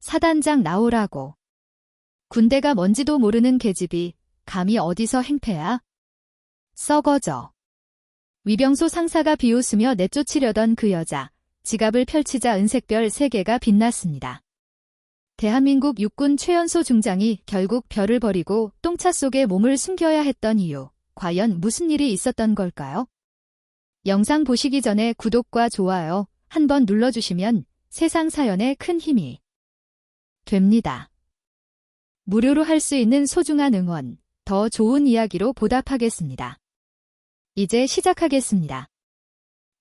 사단장 나오라고. 군대가 뭔지도 모르는 계집이 감히 어디서 행패야? 썩어져. 위병소 상사가 비웃으며 내쫓으려던 그 여자, 지갑을 펼치자 은색별 3개가 빛났습니다. 대한민국 육군 최연소 중장이 결국 별을 버리고 똥차 속에 몸을 숨겨야 했던 이유, 과연 무슨 일이 있었던 걸까요? 영상 보시기 전에 구독과 좋아요 한번 눌러주시면 세상 사연에 큰 힘이 됩니다. 무료로 할 수 있는 소중한 응원, 더 좋은 이야기로 보답하겠습니다. 이제 시작하겠습니다.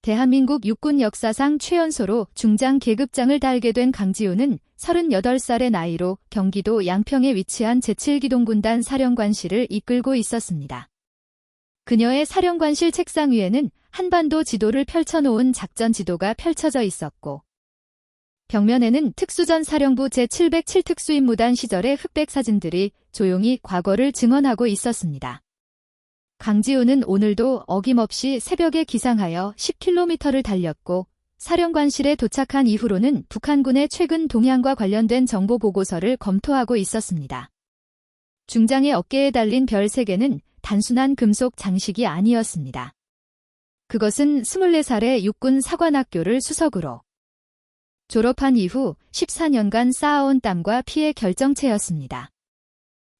대한민국 육군 역사상 최연소로 중장 계급장을 달게 된 강지훈은 38살의 나이로 경기도 양평에 위치한 제7기동군단 사령관실을 이끌고 있었습니다. 그녀의 사령관실 책상 위에는 한반도 지도를 펼쳐놓은 작전 지도가 펼쳐져 있었고, 벽면에는 특수전 사령부 제707 특수임무단 시절의 흑백 사진들이 조용히 과거를 증언하고 있었습니다. 강지훈은 오늘도 어김없이 새벽에 기상하여 10km를 달렸고, 사령관실에 도착한 이후로는 북한군의 최근 동향과 관련된 정보 보고서를 검토하고 있었습니다. 중장의 어깨에 달린 별 3개는 단순한 금속 장식이 아니었습니다. 그것은 24살의 육군 사관학교를 수석으로 졸업한 이후 14년간 쌓아온 땀과 피의 결정체였습니다.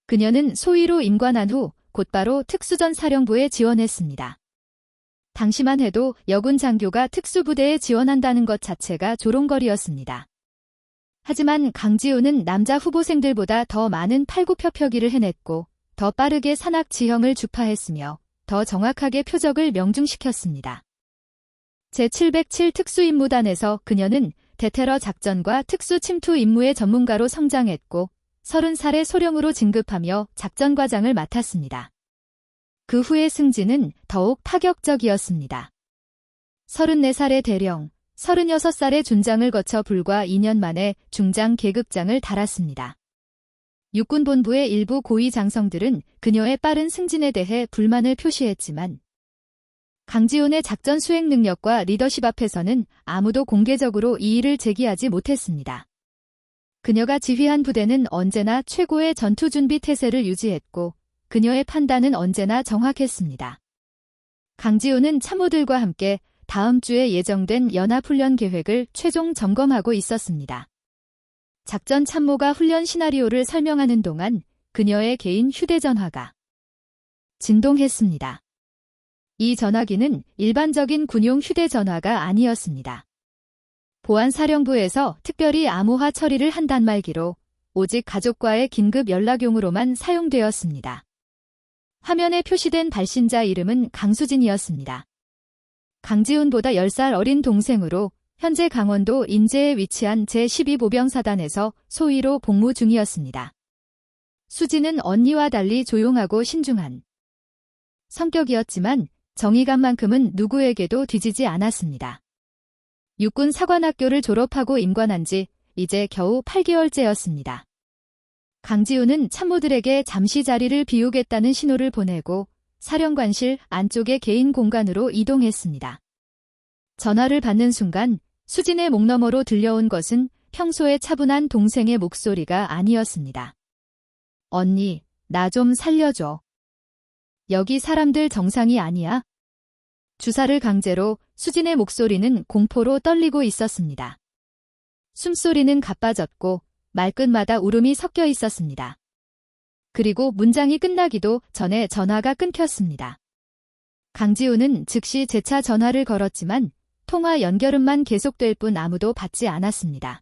그녀는 소위로 임관한 후 곧바로 특수전 사령부에 지원했습니다. 당시만 해도 여군 장교가 특수부대에 지원한다는 것 자체가 조롱거리였습니다. 하지만 강지훈은 남자 후보생들보다 더 많은 팔굽혀펴기를 해냈고, 더 빠르게 산악 지형을 주파했으며 더 정확하게 표적을 명중시켰습니다. 제707 특수임무단에서 그녀는 대테러 작전과 특수 침투 임무의 전문가로 성장했고, 30살의 소령으로 진급하며 작전과장을 맡았습니다. 그 후의 승진은 더욱 파격적이었습니다. 34살의 대령, 36살의 준장을 거쳐 불과 2년 만에 중장 계급장을 달았습니다. 육군본부의 일부 고위 장성들은 그녀의 빠른 승진에 대해 불만을 표시했지만, 강지훈의 작전 수행 능력과 리더십 앞에서는 아무도 공개적으로 이의를 제기하지 못했습니다. 그녀가 지휘한 부대는 언제나 최고의 전투준비 태세를 유지했고, 그녀의 판단은 언제나 정확했습니다. 강지훈은 참모들과 함께 다음 주에 예정된 연합훈련 계획을 최종 점검하고 있었습니다. 작전 참모가 훈련 시나리오를 설명하는 동안 그녀의 개인 휴대전화가 진동했습니다. 이 전화기는 일반적인 군용 휴대전화가 아니었습니다. 보안사령부에서 특별히 암호화 처리를 한 단말기로 오직 가족과의 긴급 연락용으로만 사용되었습니다. 화면에 표시된 발신자 이름은 강수진이었습니다. 강지훈보다 10살 어린 동생으로 현재 강원도 인제에 위치한 제12보병사단에서 소위로 복무 중이었습니다. 수진은 언니와 달리 조용하고 신중한 성격이었지만 정의감만큼은 누구에게도 뒤지지 않았습니다. 육군 사관학교를 졸업하고 임관한 지 이제 겨우 8개월째였습니다. 강지훈은 참모들에게 잠시 자리를 비우겠다는 신호를 보내고 사령관실 안쪽의 개인 공간으로 이동했습니다. 전화를 받는 순간 수진의 목 너머로 들려온 것은 평소에 차분한 동생의 목소리가 아니었습니다. 언니, 나 좀 살려줘. 여기 사람들 정상이 아니야? 주사를 강제로 수진의 목소리는 공포로 떨리고 있었습니다. 숨소리는 가빠졌고 말끝마다 울음이 섞여 있었습니다. 그리고 문장이 끝나기도 전에 전화가 끊겼습니다. 강지훈은 즉시 재차 전화를 걸었지만 통화 연결음만 계속될 뿐 아무도 받지 않았습니다.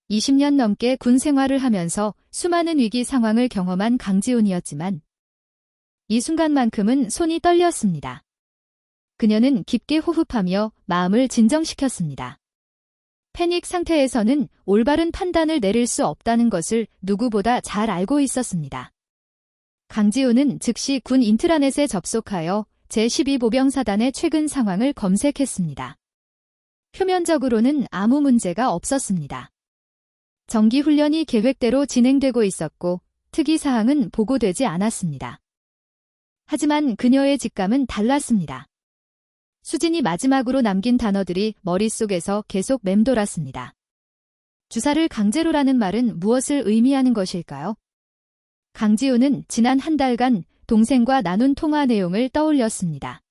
20년 넘게 군 생활을 하면서 수많은 위기 상황을 경험한 강지훈이었지만 이 순간만큼은 손이 떨렸습니다. 그녀는 깊게 호흡하며 마음을 진정시켰습니다. 패닉 상태에서는 올바른 판단을 내릴 수 없다는 것을 누구보다 잘 알고 있었습니다. 강지훈은 즉시 군 인트라넷에 접속하여 제12보병사단의 최근 상황을 검색했습니다. 표면적으로는 아무 문제가 없었습니다. 정기훈련이 계획대로 진행되고 있었고 특이사항은 보고되지 않았습니다. 하지만 그녀의 직감은 달랐습니다. 수진이 마지막으로 남긴 단어들이 머릿속에서 계속 맴돌았습니다. 주사를 강제로라는 말은 무엇을 의미하는 것일까요? 강지우는 지난 한 달간 동생과 나눈 통화 내용을 떠올렸습니다.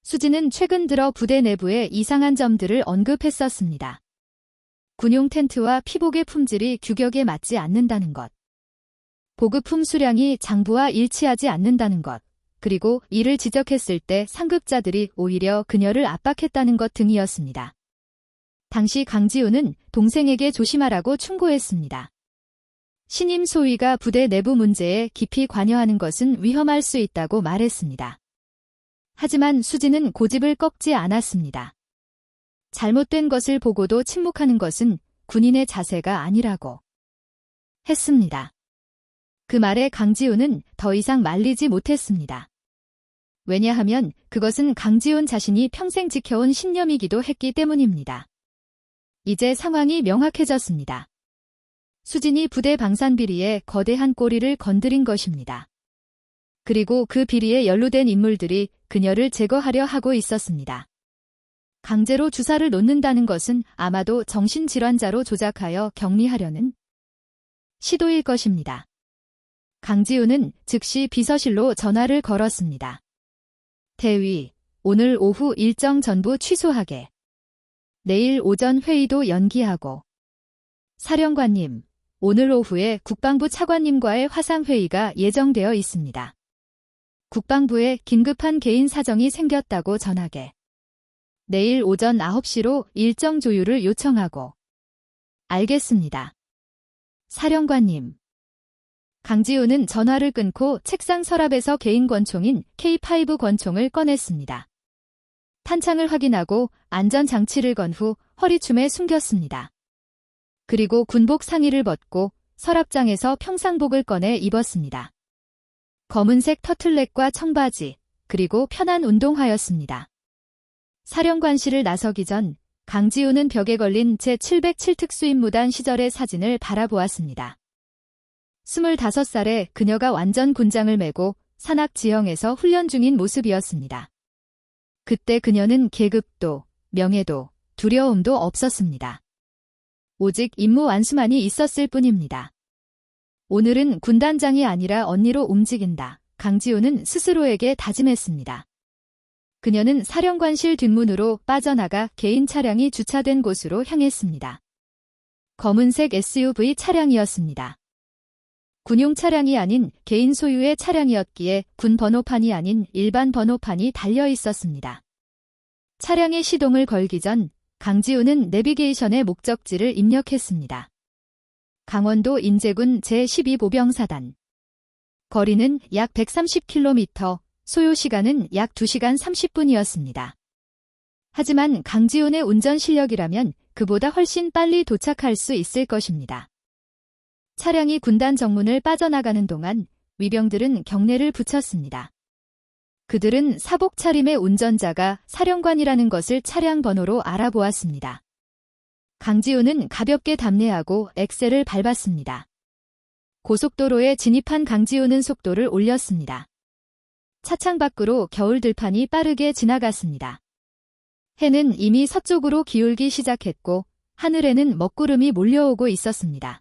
수지는 최근 들어 부대 내부의 이상한 점들을 언급했었습니다. 군용 텐트와 피복의 품질이 규격에 맞지 않는다는 것, 보급품 수량이 장부와 일치하지 않는다는 것, 그리고 이를 지적했을 때 상급자들이 오히려 그녀를 압박했다는 것 등이었습니다. 당시 강지우는 동생에게 조심하라고 충고했습니다. 신임 소위가 부대 내부 문제에 깊이 관여하는 것은 위험할 수 있다고 말했습니다. 하지만 수지는 고집을 꺾지 않았습니다. 잘못된 것을 보고도 침묵하는 것은 군인의 자세가 아니라고 했습니다. 그 말에 강지훈은 더 이상 말리지 못했습니다. 왜냐하면 그것은 강지훈 자신이 평생 지켜온 신념이기도 했기 때문입니다. 이제 상황이 명확해졌습니다. 수진이 부대 방산 비리에 거대한 꼬리를 건드린 것입니다. 그리고 그 비리에 연루된 인물들이 그녀를 제거하려 하고 있었습니다. 강제로 주사를 놓는다는 것은 아마도 정신질환자로 조작하여 격리하려는 시도일 것입니다. 강지훈은 즉시 비서실로 전화를 걸었습니다. 대위, 오늘 오후 일정 전부 취소하게. 내일 오전 회의도 연기하고. 사령관님, 오늘 오후에 국방부 차관님과의 화상회의가 예정되어 있습니다. 국방부에 긴급한 개인 사정이 생겼다고 전하게. 내일 오전 9시로 일정 조율을 요청하고. 알겠습니다. 사령관님. 강지훈은 전화를 끊고 책상 서랍에서 개인 권총인 K5 권총을 꺼냈습니다. 탄창을 확인하고 안전장치를 건 후 허리춤에 숨겼습니다. 그리고 군복 상의를 벗고 서랍장에서 평상복을 꺼내 입었습니다. 검은색 터틀넥과 청바지, 그리고 편한 운동화였습니다. 사령관실을 나서기 전 강지훈은 벽에 걸린 제707 특수임무단 시절의 사진을 바라보았습니다. 25살에 그녀가 완전 군장을 메고 산악 지형에서 훈련 중인 모습이었습니다. 그때 그녀는 계급도, 명예도, 두려움도 없었습니다. 오직 임무 완수만이 있었을 뿐입니다. 오늘은 군단장이 아니라 언니로 움직인다. 강지훈은 스스로에게 다짐했습니다. 그녀는 사령관실 뒷문으로 빠져나가 개인 차량이 주차된 곳으로 향했습니다. 검은색 SUV 차량이었습니다. 군용 차량이 아닌 개인 소유의 차량이었기에 군 번호판이 아닌 일반 번호판이 달려 있었습니다. 차량의 시동을 걸기 전 강지훈은 내비게이션의 목적지를 입력했습니다. 강원도 인제군 제12보병사단. 거리는 약 130km, 소요 시간은 약 2시간 30분이었습니다. 하지만 강지훈의 운전 실력이라면 그보다 훨씬 빨리 도착할 수 있을 것입니다. 차량이 군단 정문을 빠져나가는 동안 위병들은 경례를 붙였습니다. 그들은 사복 차림의 운전자가 사령관이라는 것을 차량 번호로 알아보았습니다. 강지훈은 가볍게 답례하고 엑셀을 밟았습니다. 고속도로에 진입한 강지훈은 속도를 올렸습니다. 차창 밖으로 겨울 들판이 빠르게 지나갔습니다. 해는 이미 서쪽으로 기울기 시작했고 하늘에는 먹구름이 몰려오고 있었습니다.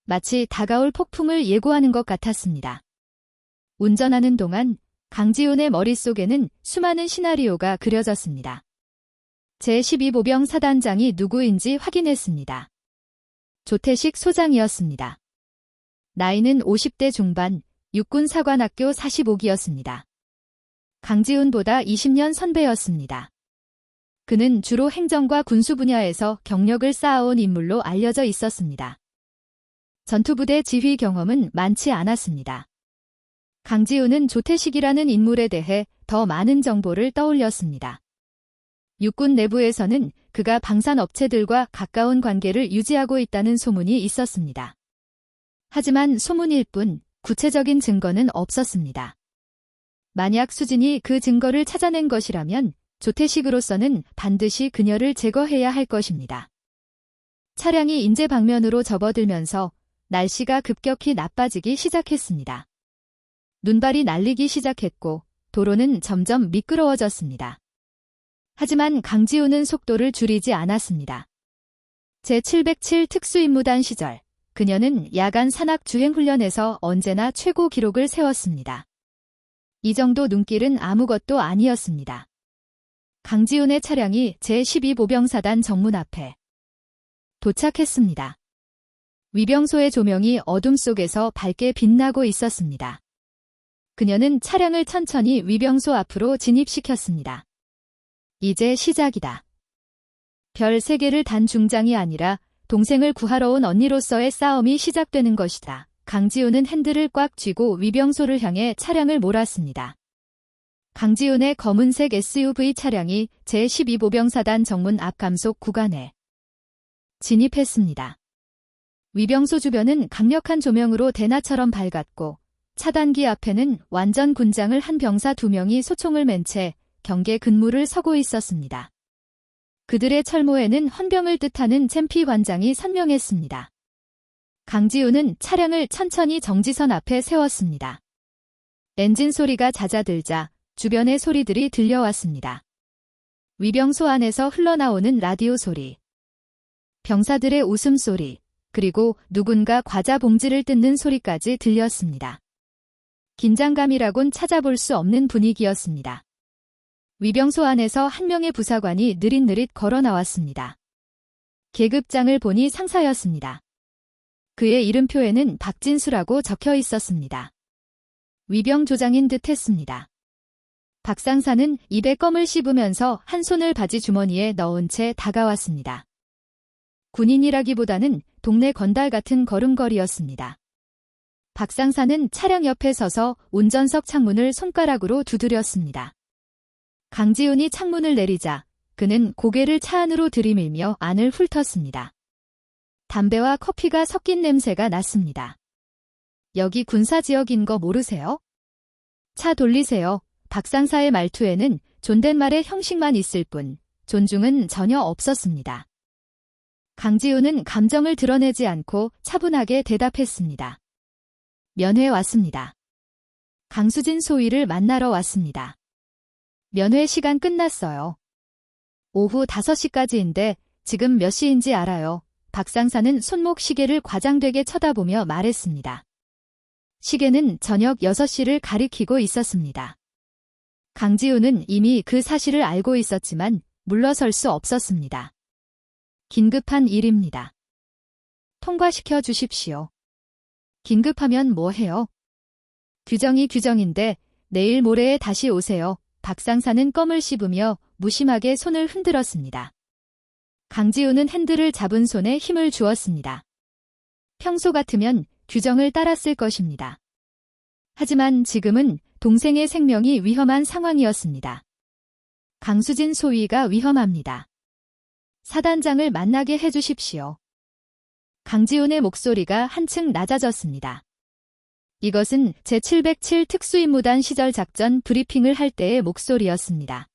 마치 다가올 폭풍을 예고하는 것 같았습니다. 운전하는 동안 강지훈의 머릿속에는 수많은 시나리오가 그려졌습니다. 제12보병 사단장이 누구인지 확인했습니다. 조태식 소장이었습니다. 나이는 50대 중반, 육군사관학교 45기였습니다. 강지훈보다 20년 선배였습니다. 그는 주로 행정과 군수 분야에서 경력을 쌓아온 인물로 알려져 있었습니다. 전투부대 지휘 경험은 많지 않았습니다. 강지훈은 조태식이라는 인물에 대해 더 많은 정보를 떠올렸습니다. 육군 내부에서는 그가 방산업체들과 가까운 관계를 유지하고 있다는 소문이 있었습니다. 하지만 소문일 뿐 구체적인 증거는 없었습니다. 만약 수진이 그 증거를 찾아낸 것이라면 조태식으로서는 반드시 그녀를 제거해야 할 것입니다. 차량이 인제 방면으로 접어들면서 날씨가 급격히 나빠지기 시작했습니다. 눈발이 날리기 시작했고 도로는 점점 미끄러워졌습니다. 하지만 강지훈은 속도를 줄이지 않았습니다. 제707 특수임무단 시절 그녀는 야간 산악 주행훈련에서 언제나 최고 기록을 세웠습니다. 이 정도 눈길은 아무것도 아니었습니다. 강지훈의 차량이 제12보병사단 정문 앞에 도착했습니다. 위병소의 조명이 어둠 속에서 밝게 빛나고 있었습니다. 그녀는 차량을 천천히 위병소 앞으로 진입시켰습니다. 이제 시작이다. 별 3개를 단 중장이 아니라 동생을 구하러 온 언니로서의 싸움이 시작되는 것이다. 강지훈은 핸들을 꽉 쥐고 위병소를 향해 차량을 몰았습니다. 강지훈의 검은색 SUV 차량이 제12보병사단 정문 앞 감속 구간에 진입했습니다. 위병소 주변은 강력한 조명으로 대낮처럼 밝았고 차단기 앞에는 완전 군장을 한 병사 2명이 소총을 맨 채 경계 근무를 서고 있었습니다. 그들의 철모에는 헌병을 뜻하는 챔피 관장이 선명했습니다. 강지훈은 차량을 천천히 정지선 앞에 세웠습니다. 엔진 소리가 잦아들자 주변의 소리들이 들려왔습니다. 위병소 안에서 흘러나오는 라디오 소리, 병사들의 웃음소리, 그리고 누군가 과자 봉지를 뜯는 소리까지 들렸습니다. 긴장감이라곤 찾아볼 수 없는 분위기였습니다. 위병소 안에서 한 명의 부사관이 느릿느릿 걸어 나왔습니다. 계급장을 보니 상사였습니다. 그의 이름표에는 박진수라고 적혀 있었습니다. 위병조장인 듯 했습니다. 박 상사는 입에 껌을 씹으면서 한 손을 바지 주머니에 넣은 채 다가왔습니다. 군인이라기보다는 동네 건달 같은 걸음걸이였습니다. 박 상사는 차량 옆에 서서 운전석 창문을 손가락으로 두드렸습니다. 강지훈이 창문을 내리자 그는 고개를 차 안으로 들이밀며 안을 훑었습니다. 담배와 커피가 섞인 냄새가 났습니다. 여기 군사지역인 거 모르세요? 차 돌리세요. 박 상사의 말투에는 존댓말의 형식만 있을 뿐 존중은 전혀 없었습니다. 강지훈은 감정을 드러내지 않고 차분하게 대답했습니다. 면회 왔습니다. 강수진 소위를 만나러 왔습니다. 면회 시간 끝났어요. 오후 5시까지인데 지금 몇 시인지 알아요. 박 상사는 손목 시계를 과장되게 쳐다보며 말했습니다. 시계는 저녁 6시를 가리키고 있었습니다. 강지훈은 이미 그 사실을 알고 있었지만 물러설 수 없었습니다. 긴급한 일입니다. 통과시켜 주십시오. 긴급하면 뭐 해요? 규정이 규정인데 내일 모레에 다시 오세요. 박 상사는 껌을 씹으며 무심하게 손을 흔들었습니다. 강지훈은 핸들을 잡은 손에 힘을 주었습니다. 평소 같으면 규정을 따랐을 것입니다. 하지만 지금은 동생의 생명이 위험한 상황이었습니다. 강수진 소위가 위험합니다. 사단장을 만나게 해주십시오. 강지훈의 목소리가 한층 낮아졌습니다. 이것은 제707 특수임무단 시절 작전 브리핑을 할 때의 목소리였습니다.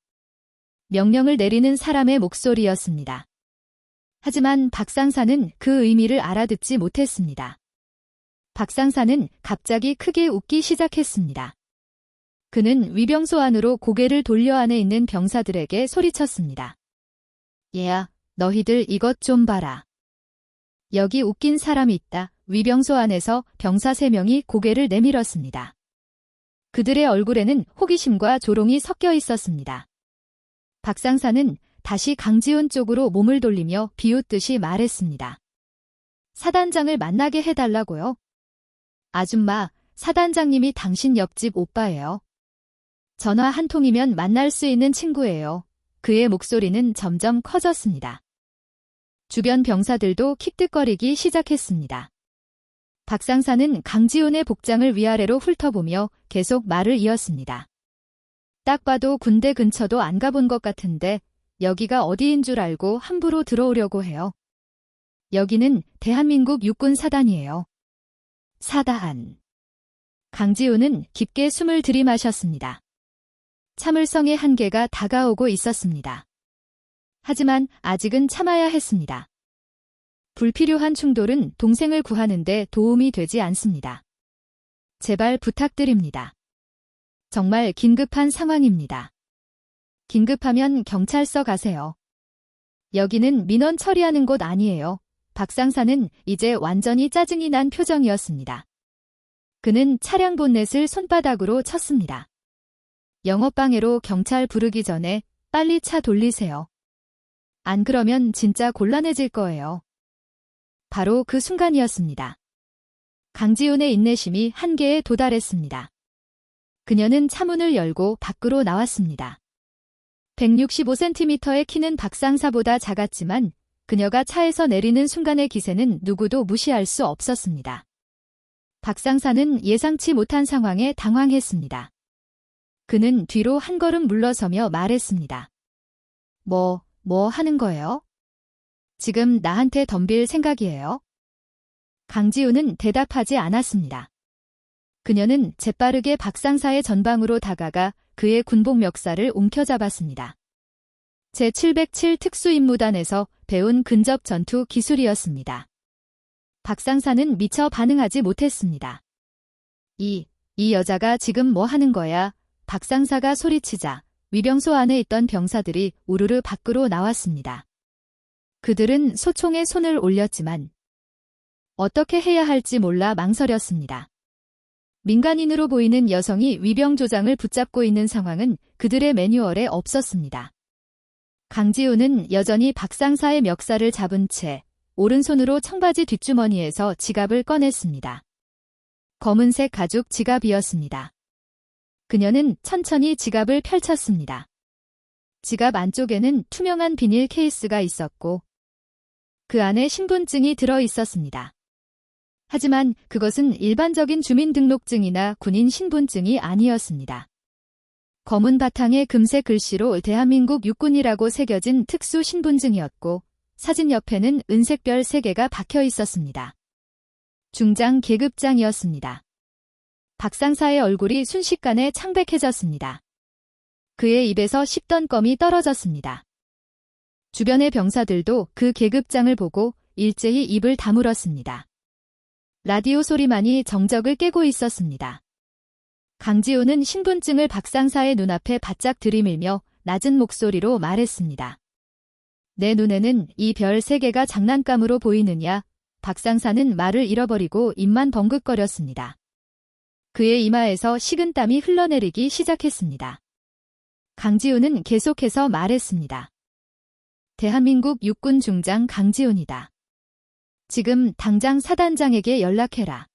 명령을 내리는 사람의 목소리였습니다. 하지만 박 상사는 그 의미를 알아듣지 못했습니다. 박 상사는 갑자기 크게 웃기 시작했습니다. 그는 위병소 안으로 고개를 돌려 안에 있는 병사들에게 소리쳤습니다. 얘야, 너희들 이것 좀 봐라. 여기 웃긴 사람이 있다. 위병소 안에서 병사 3명이 고개를 내밀었습니다. 그들의 얼굴에는 호기심과 조롱이 섞여 있었습니다. 박 상사는 다시 강지훈 쪽으로 몸을 돌리며 비웃듯이 말했습니다. 사단장을 만나게 해달라고요? 아줌마, 사단장님이 당신 옆집 오빠예요. 전화 한 통이면 만날 수 있는 친구예요. 그의 목소리는 점점 커졌습니다. 주변 병사들도 킥득거리기 시작했습니다. 박 상사는 강지훈의 복장을 위아래로 훑어보며 계속 말을 이었습니다. 딱 봐도 군대 근처도 안 가본 것 같은데 여기가 어디인 줄 알고 함부로 들어오려고 해요. 여기는 대한민국 육군 사단이에요. 사단. 강지훈은 깊게 숨을 들이마셨습니다. 참을성의 한계가 다가오고 있었습니다. 하지만 아직은 참아야 했습니다. 불필요한 충돌은 동생을 구하는 데 도움이 되지 않습니다. 제발 부탁드립니다. 정말 긴급한 상황입니다. 긴급하면 경찰서 가세요. 여기는 민원 처리하는 곳 아니에요. 박상사는 이제 완전히 짜증이 난 표정이었습니다. 그는 차량 본넷을 손바닥으로 쳤습니다. 영업방해로 경찰 부르기 전에 빨리 차 돌리세요. 안 그러면 진짜 곤란해질 거예요. 바로 그 순간이었습니다. 강지훈의 인내심이 한계에 도달했습니다. 그녀는 차문을 열고 밖으로 나왔습니다. 165cm의 키는 박상사보다 작았지만 그녀가 차에서 내리는 순간의 기세는 누구도 무시할 수 없었습니다. 박상사는 예상치 못한 상황에 당황했습니다. 그는 뒤로 한 걸음 물러서며 말했습니다. 뭐 하는 거예요? 지금 나한테 덤빌 생각이에요? 강지훈은 대답하지 않았습니다. 그녀는 재빠르게 박상사의 전방으로 다가가 그의 군복 멱살을 움켜잡았습니다. 제707 특수임무단에서 배운 근접 전투 기술이었습니다. 박상사는 미처 반응하지 못했습니다. 이 여자가 지금 뭐 하는 거야? 박상사가 소리치자 위병소 안에 있던 병사들이 우르르 밖으로 나왔습니다. 그들은 소총에 손을 올렸지만 어떻게 해야 할지 몰라 망설였습니다. 민간인으로 보이는 여성이 위병조장을 붙잡고 있는 상황은 그들의 매뉴얼에 없었습니다. 강지훈은 여전히 박상사의 멱살을 잡은 채 오른손으로 청바지 뒷주머니에서 지갑을 꺼냈습니다. 검은색 가죽 지갑이었습니다. 그녀는 천천히 지갑을 펼쳤습니다. 지갑 안쪽에는 투명한 비닐 케이스가 있었고 그 안에 신분증이 들어 있었습니다. 하지만 그것은 일반적인 주민등록증이나 군인 신분증이 아니었습니다. 검은 바탕에 금색 글씨로 대한민국 육군이라고 새겨진 특수 신분증이었고 사진 옆에는 은색 별 3개가 박혀 있었습니다. 중장 계급장이었습니다. 박상사의 얼굴이 순식간에 창백해졌습니다. 그의 입에서 씹던 껌이 떨어졌습니다. 주변의 병사들도 그 계급장을 보고 일제히 입을 다물었습니다. 라디오 소리만이 정적을 깨고 있었습니다. 강지훈은 신분증을 박상사의 눈앞에 바짝 들이밀며 낮은 목소리로 말했습니다. 내 눈에는 이 별 3개가 장난감으로 보이느냐? 박상사는 말을 잃어버리고 입만 벙긋거렸습니다. 그의 이마에서 식은땀이 흘러내리기 시작했습니다. 강지훈은 계속해서 말했습니다. 대한민국 육군 중장 강지훈이다. 지금 당장 사단장에게 연락해라.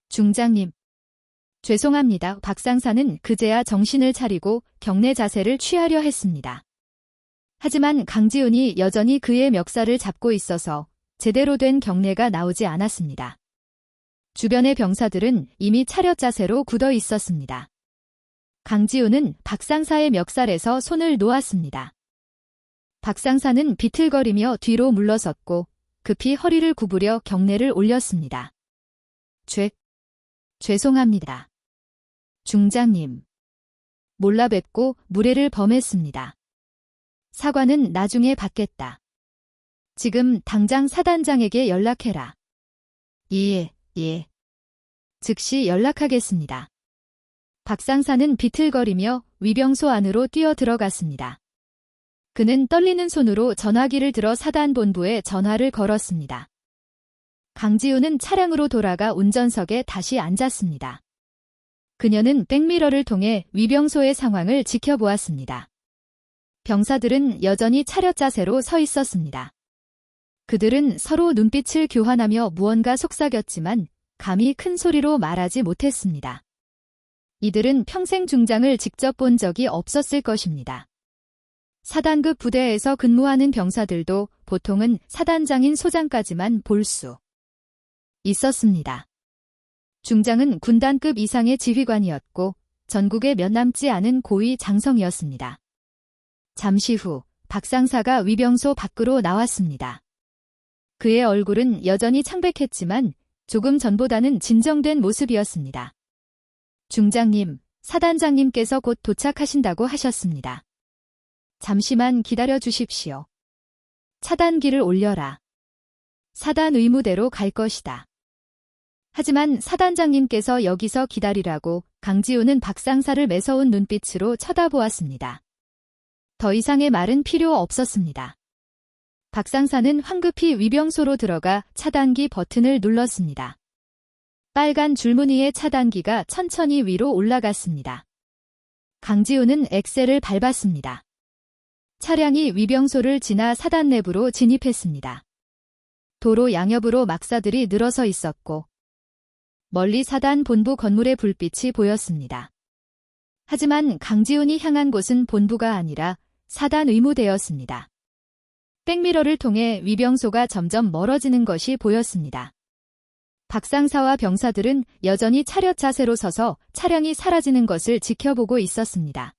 중장님. 죄송합니다. 박상사는 그제야 정신을 차리고 경례 자세를 취하려 했습니다. 하지만 강지훈이 여전히 그의 멱살을 잡고 있어서 제대로 된 경례가 나오지 않았습니다. 주변의 병사들은 이미 차렷 자세로 굳어 있었습니다. 강지훈은 박상사의 멱살에서 손을 놓았습니다. 박상사는 비틀거리며 뒤로 물러섰고 급히 허리를 구부려 경례를 올렸습니다. 죄송합니다. 중장님. 몰라 뵙고 무례를 범했습니다. 사과는 나중에 받겠다. 지금 당장 사단장에게 연락해라. 예. 즉시 연락하겠습니다. 박상사는 비틀거리며 위병소 안으로 뛰어 들어갔습니다. 그는 떨리는 손으로 전화기를 들어 사단본부에 전화를 걸었습니다. 강지훈은 차량으로 돌아가 운전석에 다시 앉았습니다. 그녀는 백미러를 통해 위병소의 상황을 지켜보았습니다. 병사들은 여전히 차렷 자세로 서 있었습니다. 그들은 서로 눈빛을 교환하며 무언가 속삭였지만 감히 큰 소리로 말하지 못했습니다. 이들은 평생 중장을 직접 본 적이 없었을 것입니다. 사단급 부대에서 근무하는 병사들도 보통은 사단장인 소장까지만 볼 수 있었습니다. 중장은 군단급 이상의 지휘관이었고 전국에 몇 남지 않은 고위 장성이었습니다. 잠시 후 박상사가 위병소 밖으로 나왔습니다. 그의 얼굴은 여전히 창백했지만 조금 전보다는 진정된 모습이었습니다. 중장님, 사단장님께서 곧 도착하신다고 하셨습니다. 잠시만 기다려 주십시오. 차단기를 올려라. 사단 의무대로 갈 것이다. 하지만 사단장님께서 여기서 기다리라고 강지훈은 박상사를 매서운 눈빛으로 쳐다보았습니다. 더 이상의 말은 필요 없었습니다. 박상사는 황급히 위병소로 들어가 차단기 버튼을 눌렀습니다. 빨간 줄무늬의 차단기가 천천히 위로 올라갔습니다. 강지훈은 엑셀을 밟았습니다. 차량이 위병소를 지나 사단 내부로 진입했습니다. 도로 양옆으로 막사들이 늘어서 있었고 멀리 사단 본부 건물의 불빛이 보였습니다. 하지만 강지훈이 향한 곳은 본부가 아니라 사단 의무대였습니다. 백미러를 통해 위병소가 점점 멀어지는 것이 보였습니다. 박상사와 병사들은 여전히 차렷 자세로 서서 차량이 사라지는 것을 지켜보고 있었습니다.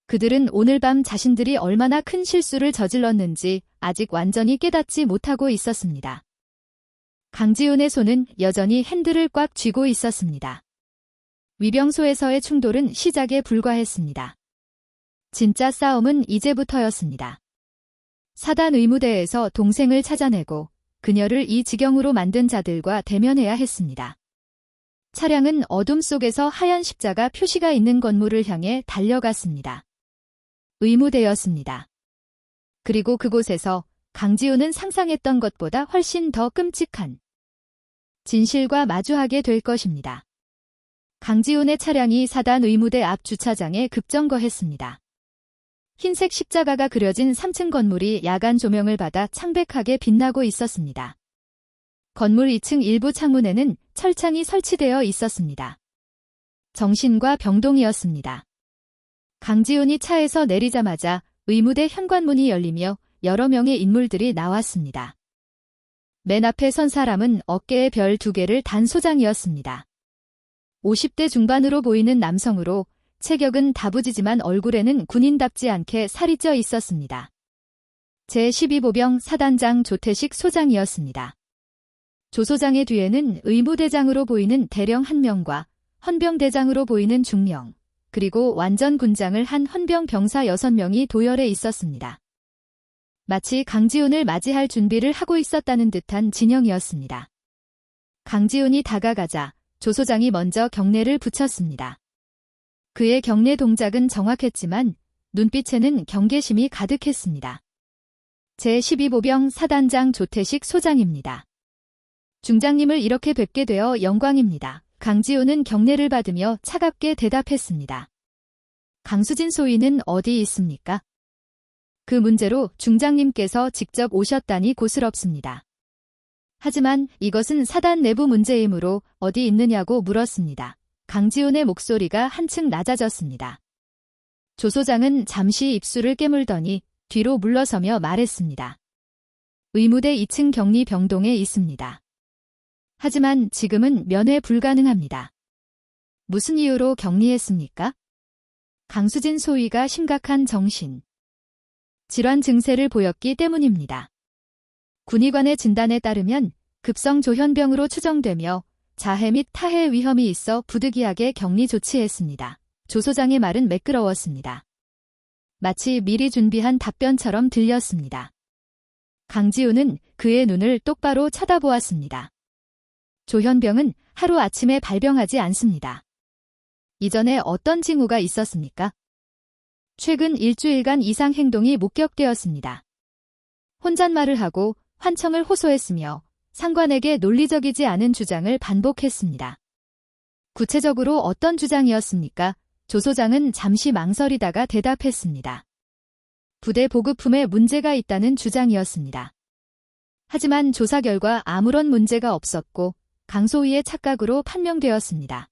그들은 오늘 밤 자신들이 얼마나 큰 실수를 저질렀는지 아직 완전히 깨닫지 못하고 있었습니다. 강지훈의 손은 여전히 핸들을 꽉 쥐고 있었습니다. 위병소에서의 충돌은 시작에 불과했습니다. 진짜 싸움은 이제부터였습니다. 사단 의무대에서 동생을 찾아내고 그녀를 이 지경으로 만든 자들과 대면해야 했습니다. 차량은 어둠 속에서 하얀 십자가 표시가 있는 건물을 향해 달려갔습니다. 의무대였습니다. 그리고 그곳에서 강지훈은 상상했던 것보다 훨씬 더 끔찍한 진실과 마주하게 될 것입니다. 강지훈의 차량이 사단 의무대 앞 주차장에 급정거했습니다. 흰색 십자가가 그려진 3층 건물이 야간 조명을 받아 창백하게 빛나고 있었습니다. 건물 2층 일부 창문에는 철창이 설치되어 있었습니다. 정신과 병동이었습니다. 강지훈이 차에서 내리자마자 의무대 현관문이 열리며 여러 명의 인물들이 나왔습니다. 맨 앞에 선 사람은 어깨에 별 2개를 단 소장이었습니다. 50대 중반으로 보이는 남성으로 체격은 다부지지만 얼굴에는 군인답지 않게 살이 쪄 있었습니다. 제12보병 사단장 조태식 소장이었습니다. 조 소장의 뒤에는 의무대장으로 보이는 대령 1명과 헌병대장으로 보이는 중령, 그리고 완전 군장을 한 헌병 병사 6명이 도열해 있었습니다. 마치 강지훈을 맞이할 준비를 하고 있었다는 듯한 진영이었습니다. 강지훈이 다가가자 조 소장이 먼저 경례를 붙였습니다. 그의 경례 동작은 정확했지만 눈빛에는 경계심이 가득했습니다. 제12보병 사단장 조태식 소장입니다. 중장님을 이렇게 뵙게 되어 영광입니다. 강지훈은 경례를 받으며 차갑게 대답했습니다. 강수진 소위는 어디 있습니까? 그 문제로 중장님께서 직접 오셨다니 고스럽습니다. 하지만 이것은 사단 내부 문제이므로 어디 있느냐고 물었습니다. 강지훈의 목소리가 한층 낮아졌습니다. 조 소장은 잠시 입술을 깨물더니 뒤로 물러서며 말했습니다. 의무대 2층 격리 병동에 있습니다. 하지만 지금은 면회 불가능합니다. 무슨 이유로 격리했습니까? 강수진 소위가 심각한 정신 질환 증세를 보였기 때문입니다. 군의관의 진단에 따르면 급성 조현병으로 추정되며 자해 및 타해 위험이 있어 부득이하게 격리 조치했습니다. 조 소장의 말은 매끄러웠습니다. 마치 미리 준비한 답변처럼 들렸습니다. 강지훈은 그의 눈을 똑바로 쳐다보았습니다. 조현병은 하루아침에 발병하지 않습니다. 이전에 어떤 징후가 있었습니까? 최근 일주일간 이상 행동이 목격되었습니다. 혼잣말을 하고 환청을 호소했으며 상관에게 논리적이지 않은 주장을 반복했습니다. 구체적으로 어떤 주장이었습니까? 조 소장은 잠시 망설이다가 대답했습니다. 부대 보급품에 문제가 있다는 주장이었습니다. 하지만 조사 결과 아무런 문제가 없었고 강소위의 착각으로 판명되었습니다.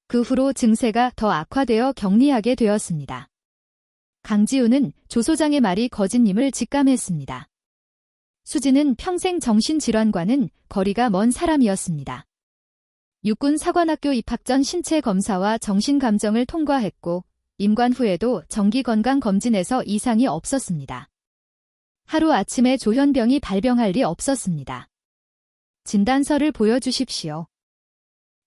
그 후로 증세가 더 악화되어 격리하게 되었습니다. 강지훈은 조 소장의 말이 거짓임을 직감했습니다. 수진은 평생 정신질환과는 거리가 먼 사람이었습니다. 육군 사관학교 입학 전 신체 검사와 정신감정을 통과했고 임관 후에도 정기건강검진에서 이상이 없었습니다. 하루아침에 조현병이 발병할 리 없었습니다. 진단서를 보여주십시오.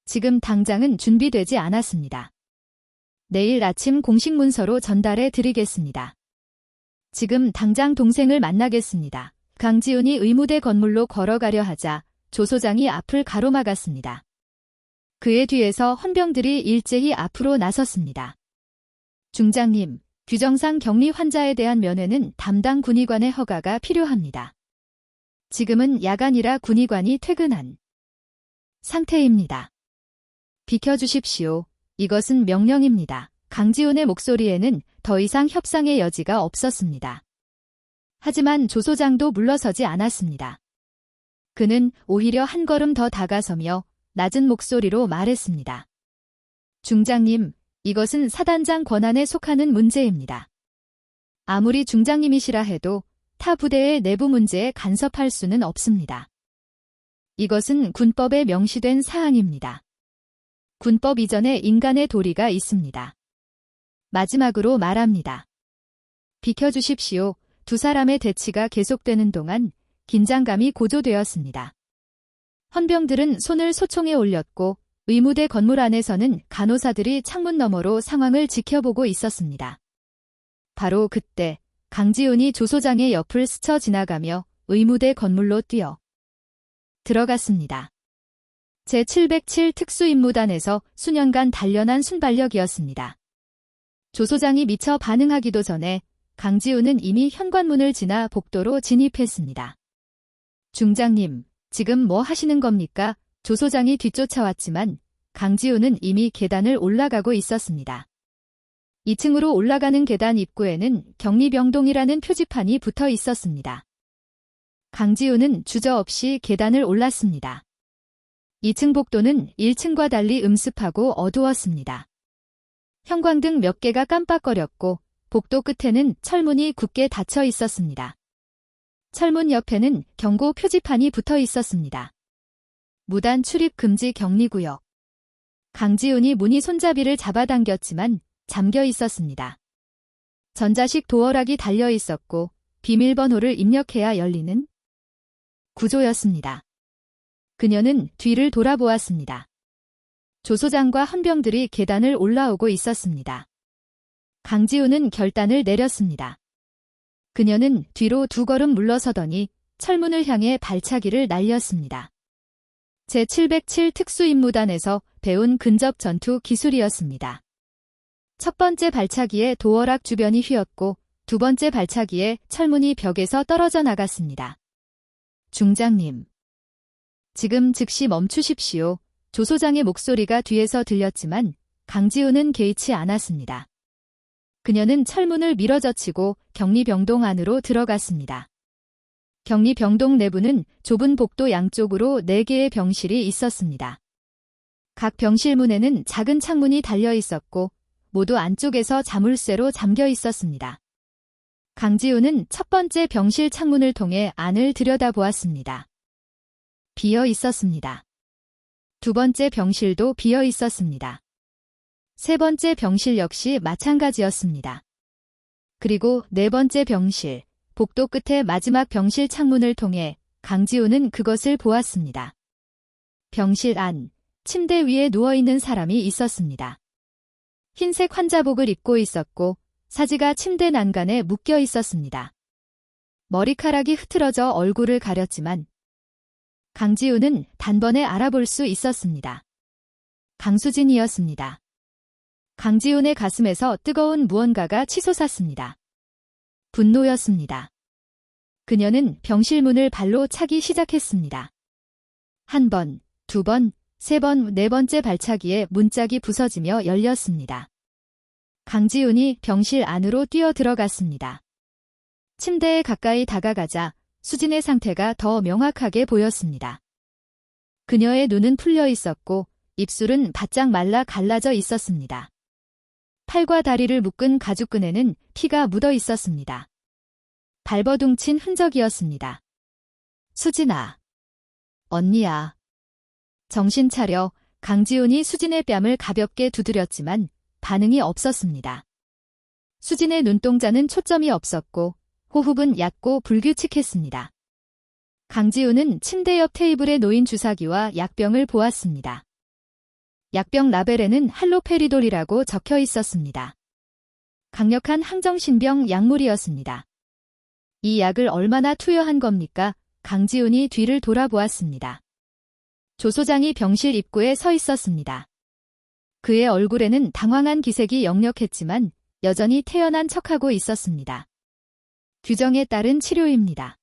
지금 당장은 준비되지 않았습니다. 내일 아침 공식 문서로 전달해 드리겠습니다. 지금 당장 동생을 만나겠습니다. 강지훈이 의무대 건물로 걸어가려 하자 조 소장이 앞을 가로막았습니다. 그의 뒤에서 헌병들이 일제히 앞으로 나섰습니다. 중장님, 규정상 격리 환자에 대한 면회는 담당 군의관의 허가가 필요합니다. 지금은 야간이라 군의관이 퇴근한 상태입니다. 비켜주십시오. 이것은 명령입니다. 강지훈의 목소리에는 더 이상 협상의 여지가 없었습니다. 하지만 조 소장도 물러서지 않았습니다. 그는 오히려 한 걸음 더 다가서며 낮은 목소리로 말했습니다. 중장님, 이것은 사단장 권한에 속하는 문제입니다. 아무리 중장님이시라 해도 타 부대의 내부 문제에 간섭할 수는 없습니다. 이것은 군법에 명시된 사항입니다. 군법 이전에 인간의 도리가 있습니다. 마지막으로 말합니다. 비켜주십시오. 두 사람의 대치가 계속되는 동안 긴장감이 고조되었습니다. 헌병들은 손을 소총에 올렸고 의무대 건물 안에서는 간호사들이 창문 너머로 상황을 지켜보고 있었습니다. 바로 그때 강지훈이 조 소장의 옆을 스쳐 지나가며 의무대 건물로 뛰어 들어갔습니다. 제707 특수임무단에서 수년간 단련한 순발력이었습니다. 조 소장이 미처 반응하기도 전에 강지훈은 이미 현관문을 지나 복도로 진입했습니다. 중장님, 지금 뭐 하시는 겁니까? 조 소장이 뒤쫓아왔지만 강지훈은 이미 계단을 올라가고 있었습니다. 2층으로 올라가는 계단 입구에는 격리병동이라는 표지판이 붙어 있었습니다. 강지훈은 주저없이 계단을 올랐습니다. 2층 복도는 1층과 달리 음습하고 어두웠습니다. 형광등 몇 개가 깜빡거렸고 복도 끝에는 철문이 굳게 닫혀 있었습니다. 철문 옆에는 경고 표지판이 붙어 있었습니다. 무단 출입 금지 격리구역. 강지훈이 문이 손잡이를 잡아당겼지만 잠겨 있었습니다. 전자식 도어락이 달려 있었고 비밀번호를 입력해야 열리는 구조였습니다. 그녀는 뒤를 돌아보았습니다. 조 소장과 헌병들이 계단을 올라오고 있었습니다. 강지훈은 결단을 내렸습니다. 그녀는 뒤로 두 걸음 물러서더니 철문을 향해 발차기를 날렸습니다. 제707 특수임무단에서 배운 근접 전투 기술이었습니다. 첫 번째 발차기에 도어락 주변이 휘었고 두 번째 발차기에 철문이 벽에서 떨어져 나갔습니다. 중장님. 지금 즉시 멈추십시오. 조 소장의 목소리가 뒤에서 들렸지만 강지훈은 개의치 않았습니다. 그녀는 철문을 밀어젖히고 격리병동 안으로 들어갔습니다. 격리병동 내부는 좁은 복도 양쪽으로 4개의 병실이 있었습니다. 각 병실 문에는 작은 창문이 달려 있었고 모두 안쪽에서 자물쇠로 잠겨 있었습니다. 강지훈은 첫 번째 병실 창문을 통해 안을 들여다보았습니다. 비어 있었습니다. 두 번째 병실도 비어 있었습니다. 세 번째 병실 역시 마찬가지였습니다. 그리고 네 번째 병실, 복도 끝의 마지막 병실 창문을 통해 강지훈은 그것을 보았습니다. 병실 안, 침대 위에 누워있는 사람이 있었습니다. 흰색 환자복을 입고 있었고 사지가 침대 난간에 묶여 있었습니다. 머리카락이 흐트러져 얼굴을 가렸지만 강지훈은 단번에 알아볼 수 있었습니다. 강수진이었습니다. 강지훈의 가슴에서 뜨거운 무언가가 치솟았습니다. 분노였습니다. 그녀는 병실 문을 발로 차기 시작했습니다. 한 번, 두 번, 세 번, 네 번째 발차기에 문짝이 부서지며 열렸습니다. 강지훈이 병실 안으로 뛰어 들어갔습니다. 침대에 가까이 다가가자 수진의 상태가 더 명확하게 보였습니다. 그녀의 눈은 풀려 있었고 입술은 바짝 말라 갈라져 있었습니다. 팔과 다리를 묶은 가죽끈에는 피가 묻어 있었습니다. 발버둥친 흔적이었습니다. 수진아. 언니야. 정신 차려. 강지훈이 수진의 뺨을 가볍게 두드렸지만 반응이 없었습니다. 수진의 눈동자는 초점이 없었고 호흡은 얕고 불규칙했습니다. 강지훈은 침대 옆 테이블에 놓인 주사기와 약병을 보았습니다. 약병 라벨에는 할로페리돌이라고 적혀 있었습니다. 강력한 항정신병 약물이었습니다. 이 약을 얼마나 투여한 겁니까? 강지훈이 뒤를 돌아보았습니다. 조 소장이 병실 입구에 서 있었습니다. 그의 얼굴에는 당황한 기색이 역력했지만 여전히 태어난 척하고 있었습니다. 규정에 따른 치료입니다.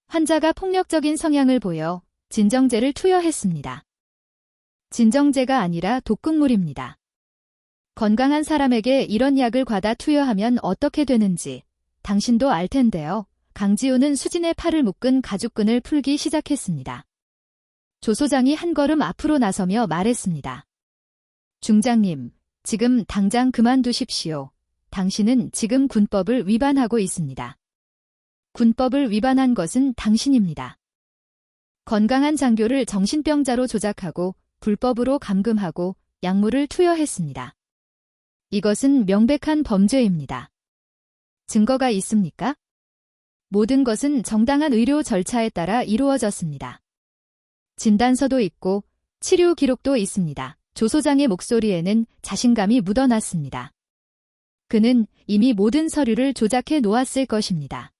환자가 폭력적인 성향을 보여 진정제를 투여했습니다. 진정제가 아니라 독극물입니다. 건강한 사람에게 이런 약을 과다 투여하면 어떻게 되는지 당신도 알 텐데요. 강지훈은 수진의 팔을 묶은 가죽끈을 풀기 시작했습니다. 조 소장이 한 걸음 앞으로 나서며 말했습니다. 중장님, 지금 당장 그만두십시오. 당신은 지금 군법을 위반하고 있습니다. 군법을 위반한 것은 당신입니다. 건강한 장교를 정신병자로 조작하고 불법으로 감금하고 약물을 투여했습니다. 이것은 명백한 범죄입니다. 증거가 있습니까? 모든 것은 정당한 의료 절차에 따라 이루어졌습니다. 진단서도 있고 치료 기록도 있습니다. 조 소장의 목소리에는 자신감이 묻어났습니다. 그는 이미 모든 서류를 조작해 놓았을 것입니다.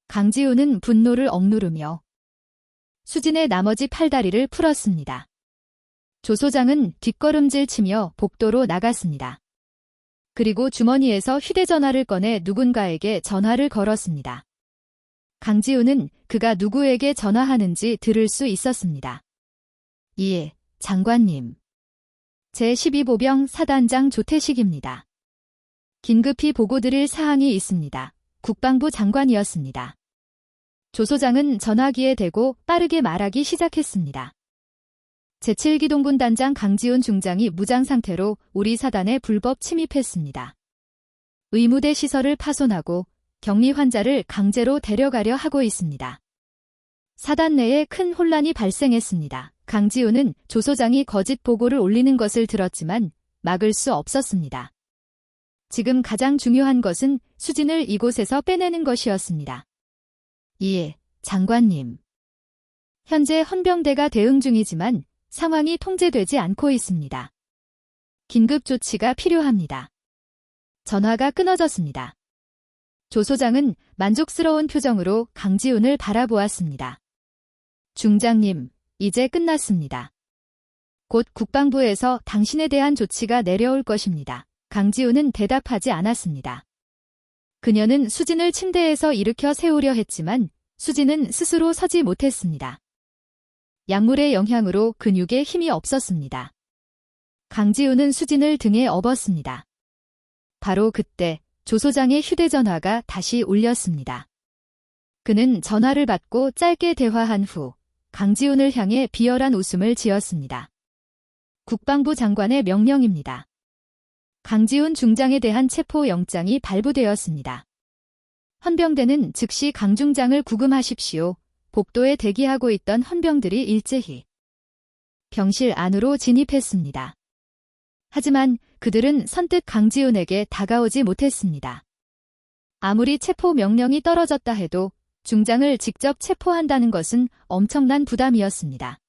강지훈은 분노를 억누르며 수진의 나머지 팔다리를 풀었습니다. 조 소장은 뒷걸음질 치며 복도로 나갔습니다. 그리고 주머니에서 휴대전화를 꺼내 누군가에게 전화를 걸었습니다. 강지훈은 그가 누구에게 전화하는지 들을 수 있었습니다. 예, 장관님. 제12보병 사단장 조태식입니다. 긴급히 보고드릴 사항이 있습니다. 국방부 장관이었습니다. 조 소장은 전화기에 대고 빠르게 말하기 시작했습니다. 제7기동군 단장 강지훈 중장이 무장 상태로 우리 사단에 불법 침입했습니다. 의무대 시설을 파손하고 격리 환자를 강제로 데려가려 하고 있습니다. 사단 내에 큰 혼란이 발생했습니다. 강지훈은 조 소장이 거짓 보고를 올리는 것을 들었지만 막을 수 없었습니다. 지금 가장 중요한 것은 수진을 이곳에서 빼내는 것이었습니다. 예, 장관님. 현재 헌병대가 대응 중이지만 상황이 통제되지 않고 있습니다. 긴급 조치가 필요합니다. 전화가 끊어졌습니다. 조 소장은 만족스러운 표정으로 강지훈을 바라보았습니다. 중장님, 이제 끝났습니다. 곧 국방부에서 당신에 대한 조치가 내려올 것입니다. 강지훈은 대답하지 않았습니다. 그녀는 수진을 침대에서 일으켜 세우려 했지만 수진은 스스로 서지 못했습니다. 약물의 영향으로 근육에 힘이 없었습니다. 강지훈은 수진을 등에 업었습니다. 바로 그때 조 소장의 휴대전화가 다시 울렸습니다. 그는 전화를 받고 짧게 대화한 후 강지훈을 향해 비열한 웃음을 지었습니다. 국방부 장관의 명령입니다. 강지훈 중장에 대한 체포영장이 발부되었습니다. 헌병대는 즉시 강 중장을 구금하십시오. 복도에 대기하고 있던 헌병들이 일제히 병실 안으로 진입했습니다. 하지만 그들은 선뜻 강지훈에게 다가오지 못했습니다. 아무리 체포 명령이 떨어졌다 해도 중장을 직접 체포한다는 것은 엄청난 부담이었습니다.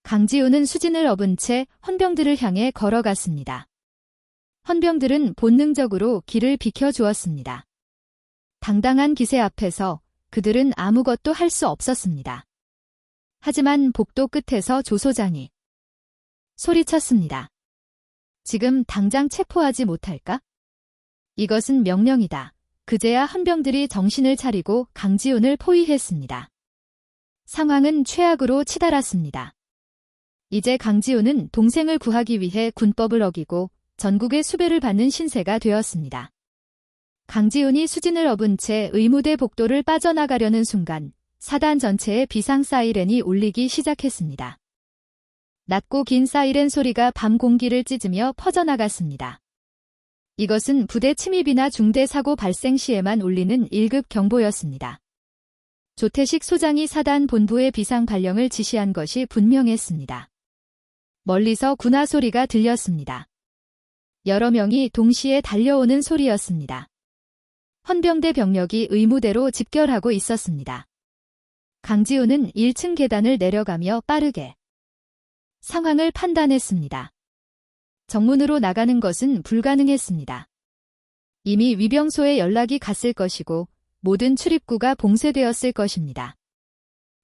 강지훈은 수진을 업은 채 헌병들을 향해 걸어갔습니다. 헌병들은 본능적으로 길을 비켜주었습니다. 당당한 기세 앞에서 그들은 아무것도 할 수 없었습니다. 하지만 복도 끝에서 조 소장이 소리쳤습니다. 지금 당장 체포하지 못할까? 이것은 명령이다. 그제야 헌병들이 정신을 차리고 강지훈을 포위했습니다. 상황은 최악으로 치달았습니다. 이제 강지훈은 동생을 구하기 위해 군법을 어기고 전국의 수배를 받는 신세가 되었습니다. 강지훈이 수진을 업은 채 의무대 복도를 빠져나가려는 순간 사단 전체에 비상 사이렌이 울리기 시작했습니다. 낮고 긴 사이렌 소리가 밤 공기를 찢으며 퍼져나갔습니다. 이것은 부대 침입이나 중대 사고 발생 시에만 울리는 1급 경보였습니다. 조태식 소장이 사단 본부에 비상 발령을 지시한 것이 분명했습니다. 멀리서 군화 소리가 들렸습니다. 여러 명이 동시에 달려오는 소리였습니다. 헌병대 병력이 의무대로 집결하고 있었습니다. 강지훈은 1층 계단을 내려가며 빠르게 상황을 판단했습니다. 정문으로 나가는 것은 불가능했습니다. 이미 위병소에 연락이 갔을 것이고 모든 출입구가 봉쇄되었을 것입니다.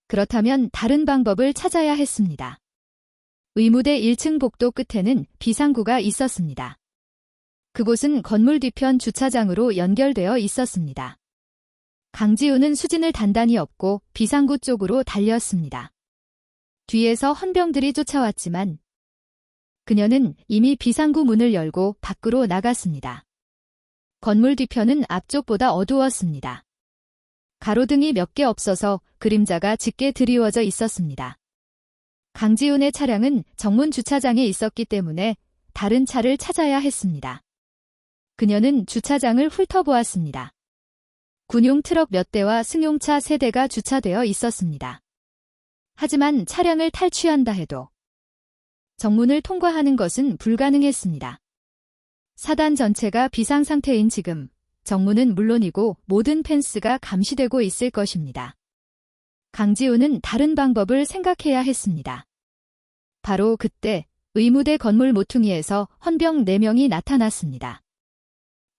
그렇다면 다른 방법을 찾아야 했습니다. 의무대 1층 복도 끝에는 비상구가 있었습니다. 그곳은 건물 뒤편 주차장으로 연결되어 있었습니다. 강지훈은 수진을 단단히 업고 비상구 쪽으로 달렸습니다. 뒤에서 헌병들이 쫓아왔지만 그녀는 이미 비상구 문을 열고 밖으로 나갔습니다. 건물 뒤편은 앞쪽보다 어두웠습니다. 가로등이 몇 개 없어서 그림자가 짙게 드리워져 있었습니다. 강지훈의 차량은 정문 주차장에 있었기 때문에 다른 차를 찾아야 했습니다. 그녀는 주차장을 훑어보았습니다. 군용 트럭 몇 대와 승용차 3대가 주차되어 있었습니다. 하지만 차량을 탈취한다 해도 정문을 통과하는 것은 불가능했습니다. 사단 전체가 비상 상태인 지금 정문은 물론이고 모든 펜스가 감시되고 있을 것입니다. 강지훈은 다른 방법을 생각해야 했습니다. 바로 그때 의무대 건물 모퉁이에서 헌병 4명이 나타났습니다.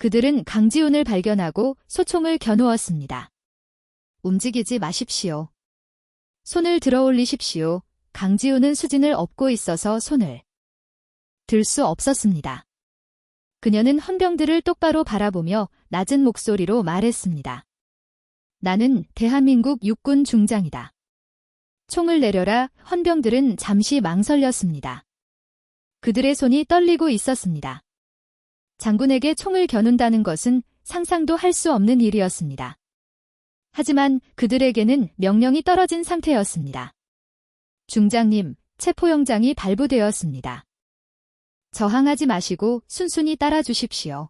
그들은 강지훈을 발견하고 소총을 겨누었습니다. 움직이지 마십시오. 손을 들어 올리십시오. 강지훈은 수진을 업고 있어서 손을 들 수 없었습니다. 그녀는 헌병들을 똑바로 바라보며 낮은 목소리로 말했습니다. 나는 대한민국 육군 중장이다. 총을 내려라. 헌병들은 잠시 망설였습니다. 그들의 손이 떨리고 있었습니다. 장군에게 총을 겨눈다는 것은 상상도 할 수 없는 일이었습니다. 하지만 그들에게는 명령이 떨어진 상태였습니다. 중장님, 체포영장이 발부되었습니다. 저항하지 마시고 순순히 따라주십시오.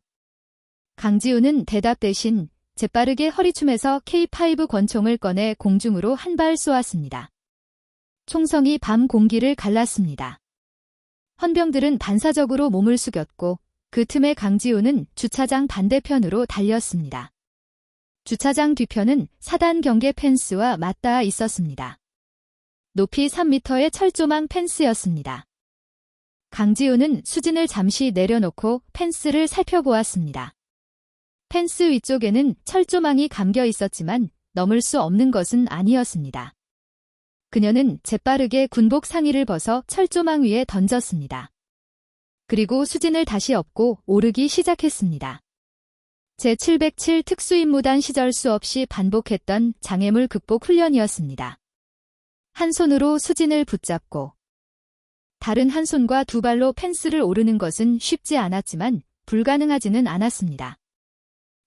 강지훈은 대답 대신 재빠르게 허리춤에서 K5 권총을 꺼내 공중으로 한 발 쏘았습니다. 총성이 밤 공기를 갈랐습니다. 헌병들은 반사적으로 몸을 숙였고 그 틈에 강지훈은 주차장 반대편으로 달렸습니다. 주차장 뒤편은 사단 경계 펜스와 맞닿아 있었습니다. 높이 3m의 철조망 펜스였습니다. 강지훈은 수진을 잠시 내려놓고 펜스를 살펴보았습니다. 펜스 위쪽에는 철조망이 감겨 있었지만 넘을 수 없는 것은 아니었습니다. 그녀는 재빠르게 군복 상의를 벗어 철조망 위에 던졌습니다. 그리고 수진을 다시 업고 오르기 시작했습니다. 제707 특수임무단 시절 수없이 반복했던 장애물 극복 훈련이었습니다. 한 손으로 수진을 붙잡고 다른 한 손과 2발로 펜스를 오르는 것은 쉽지 않았지만 불가능하지는 않았습니다.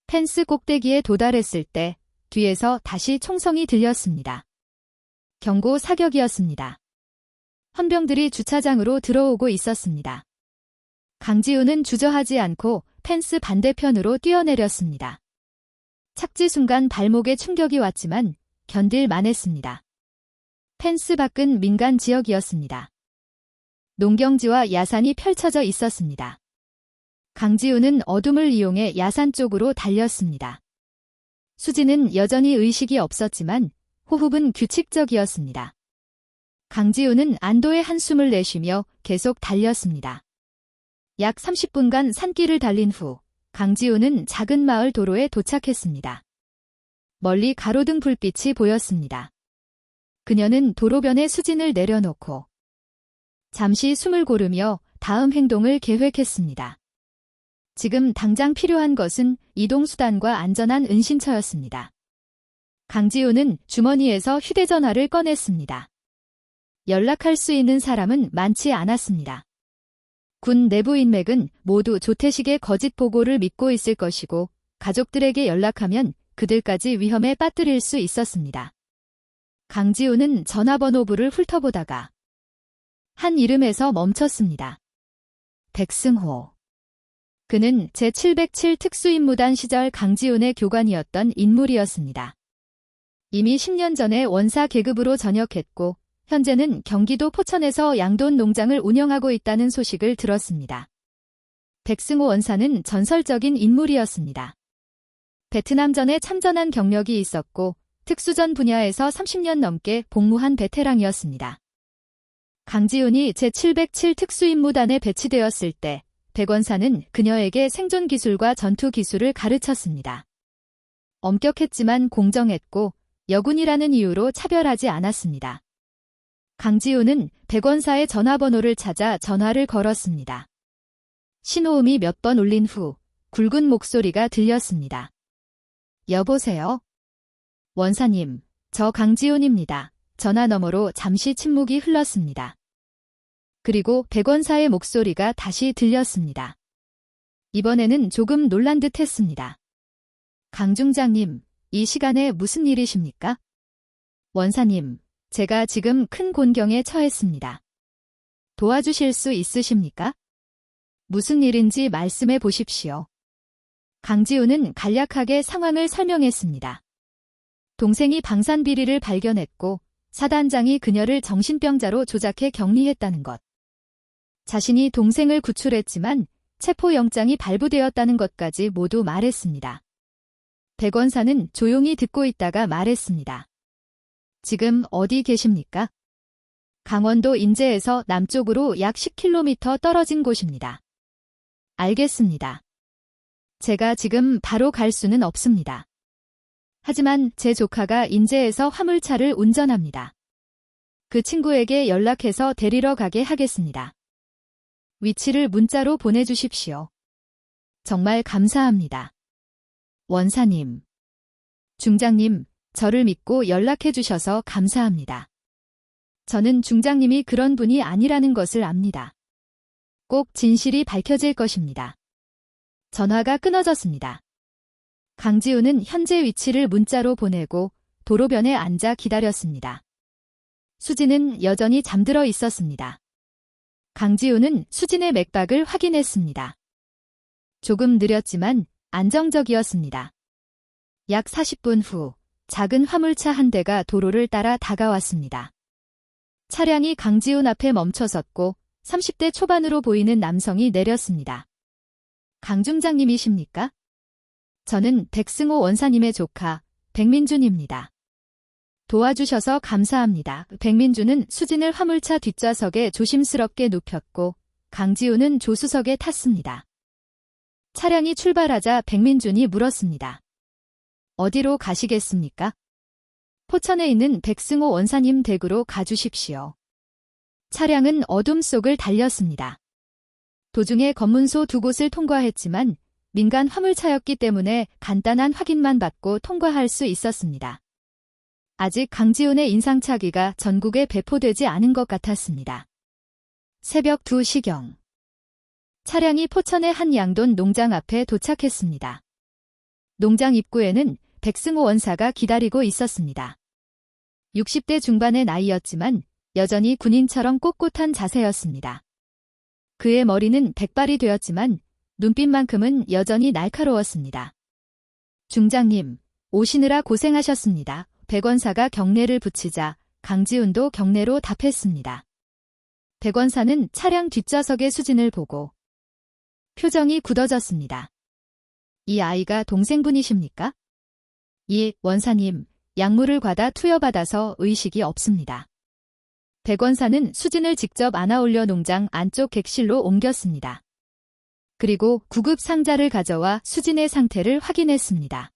펜스 꼭대기에 도달했을 때 뒤에서 다시 총성이 들렸습니다. 경고 사격이었습니다. 헌병들이 주차장으로 들어오고 있었습니다. 강지훈은 주저하지 않고 펜스 반대편으로 뛰어내렸습니다. 착지 순간 발목에 충격이 왔지만 견딜 만했습니다. 펜스 밖은 민간 지역이었습니다. 농경지와 야산이 펼쳐져 있었습니다. 강지훈은 어둠을 이용해 야산 쪽으로 달렸습니다. 수진은 여전히 의식이 없었지만 호흡은 규칙적이었습니다. 강지훈은 안도의 한숨을 내쉬며 계속 달렸습니다. 약 30분간 산길을 달린 후 강지훈은 작은 마을 도로에 도착했습니다. 멀리 가로등 불빛이 보였습니다. 그녀는 도로변에 수진을 내려놓고 잠시 숨을 고르며 다음 행동을 계획했습니다. 지금 당장 필요한 것은 이동수단과 안전한 은신처였습니다. 강지훈은 주머니에서 휴대전화를 꺼냈습니다. 연락할 수 있는 사람은 많지 않았습니다. 군 내부 인맥은 모두 조태식의 거짓 보고를 믿고 있을 것이고 가족들에게 연락하면 그들까지 위험에 빠뜨릴 수 있었습니다. 강지훈은 전화번호부를 훑어보다가 한 이름에서 멈췄습니다. 백승호. 그는 제707 특수임무단 시절 강지훈의 교관이었던 인물이었습니다. 이미 10년 전에 원사 계급으로 전역했고 현재는 경기도 포천에서 양돈 농장을 운영하고 있다는 소식을 들었습니다. 백승호 원사는 전설적인 인물이었습니다. 베트남전에 참전한 경력이 있었고 특수전 분야에서 30년 넘게 복무한 베테랑이었습니다. 강지훈이 제707 특수임무단에 배치되었을 때 백 원사는 그녀에게 생존 기술과 전투 기술을 가르쳤습니다. 엄격했지만 공정했고 여군이라는 이유로 차별하지 않았습니다. 강지훈은 백 원사의 전화번호를 찾아 전화를 걸었습니다. 신호음이 몇 번 울린 후 굵은 목소리가 들렸습니다. 여보세요? 원사님, 저 강지훈입니다. 전화 너머로 잠시 침묵이 흘렀습니다. 그리고 백원사의 목소리가 다시 들렸습니다. 이번에는 조금 놀란 듯 했습니다. 강 중장님, 이 시간에 무슨 일이십니까? 원사님, 제가 지금 큰 곤경에 처했습니다. 도와주실 수 있으십니까? 무슨 일인지 말씀해 보십시오. 강지훈은 간략하게 상황을 설명했습니다. 동생이 방산비리를 발견했고 사단장이 그녀를 정신병자로 조작해 격리했다는 것. 자신이 동생을 구출했지만 체포영장이 발부되었다는 것까지 모두 말했습니다. 백원사는 조용히 듣고 있다가 말했습니다. 지금 어디 계십니까? 강원도 인제에서 남쪽으로 약 10km 떨어진 곳입니다. 알겠습니다. 제가 지금 바로 갈 수는 없습니다. 하지만 제 조카가 인제에서 화물차를 운전합니다. 그 친구에게 연락해서 데리러 가게 하겠습니다. 위치를 문자로 보내주십시오. 정말 감사합니다. 원사님. 중장님, 저를 믿고 연락해 주셔서 감사합니다. 저는 중장님이 그런 분이 아니라는 것을 압니다. 꼭 진실이 밝혀질 것입니다. 전화가 끊어졌습니다. 강지훈은 현재 위치를 문자로 보내고 도로변에 앉아 기다렸습니다. 수진은 여전히 잠들어 있었습니다. 강지훈은 수진의 맥박을 확인했습니다. 조금 느렸지만 안정적이었습니다. 약 40분 후 작은 화물차 한 대가 도로를 따라 다가왔습니다. 차량이 강지훈 앞에 멈춰섰고 30대 초반으로 보이는 남성이 내렸습니다. 강 중장님이십니까? 저는 백승호 원사님의 조카 백민준입니다. 도와주셔서 감사합니다. 백민준은 수진을 화물차 뒷좌석에 조심스럽게 눕혔고 강지훈은 조수석에 탔습니다. 차량이 출발하자 백민준이 물었습니다. 어디로 가시겠습니까? 포천에 있는 백승호 원사님 댁으로 가주십시오. 차량은 어둠 속을 달렸습니다. 도중에 검문소 2곳을 통과했지만 민간 화물차였기 때문에 간단한 확인만 받고 통과할 수 있었습니다. 아직 강지훈의 인상착의가 전국에 배포되지 않은 것 같았습니다. 새벽 2시경. 차량이 포천의 한 양돈 농장 앞에 도착했습니다. 농장 입구에는 백승호 원사가 기다리고 있었습니다. 60대 중반의 나이였지만 여전히 군인처럼 꼿꼿한 자세였습니다. 그의 머리는 백발이 되었지만 눈빛만큼은 여전히 날카로웠습니다. 중장님, 오시느라 고생하셨습니다. 백원사가 경례를 붙이자 강지훈도 경례로 답했습니다. 백원사는 차량 뒷좌석의 수진을 보고 표정이 굳어졌습니다. 이 아이가 동생분이십니까? 예, 원사님, 약물을 과다 투여받아서 의식이 없습니다. 백원사는 수진을 직접 안아올려 농장 안쪽 객실로 옮겼습니다. 그리고 구급 상자를 가져와 수진의 상태를 확인했습니다.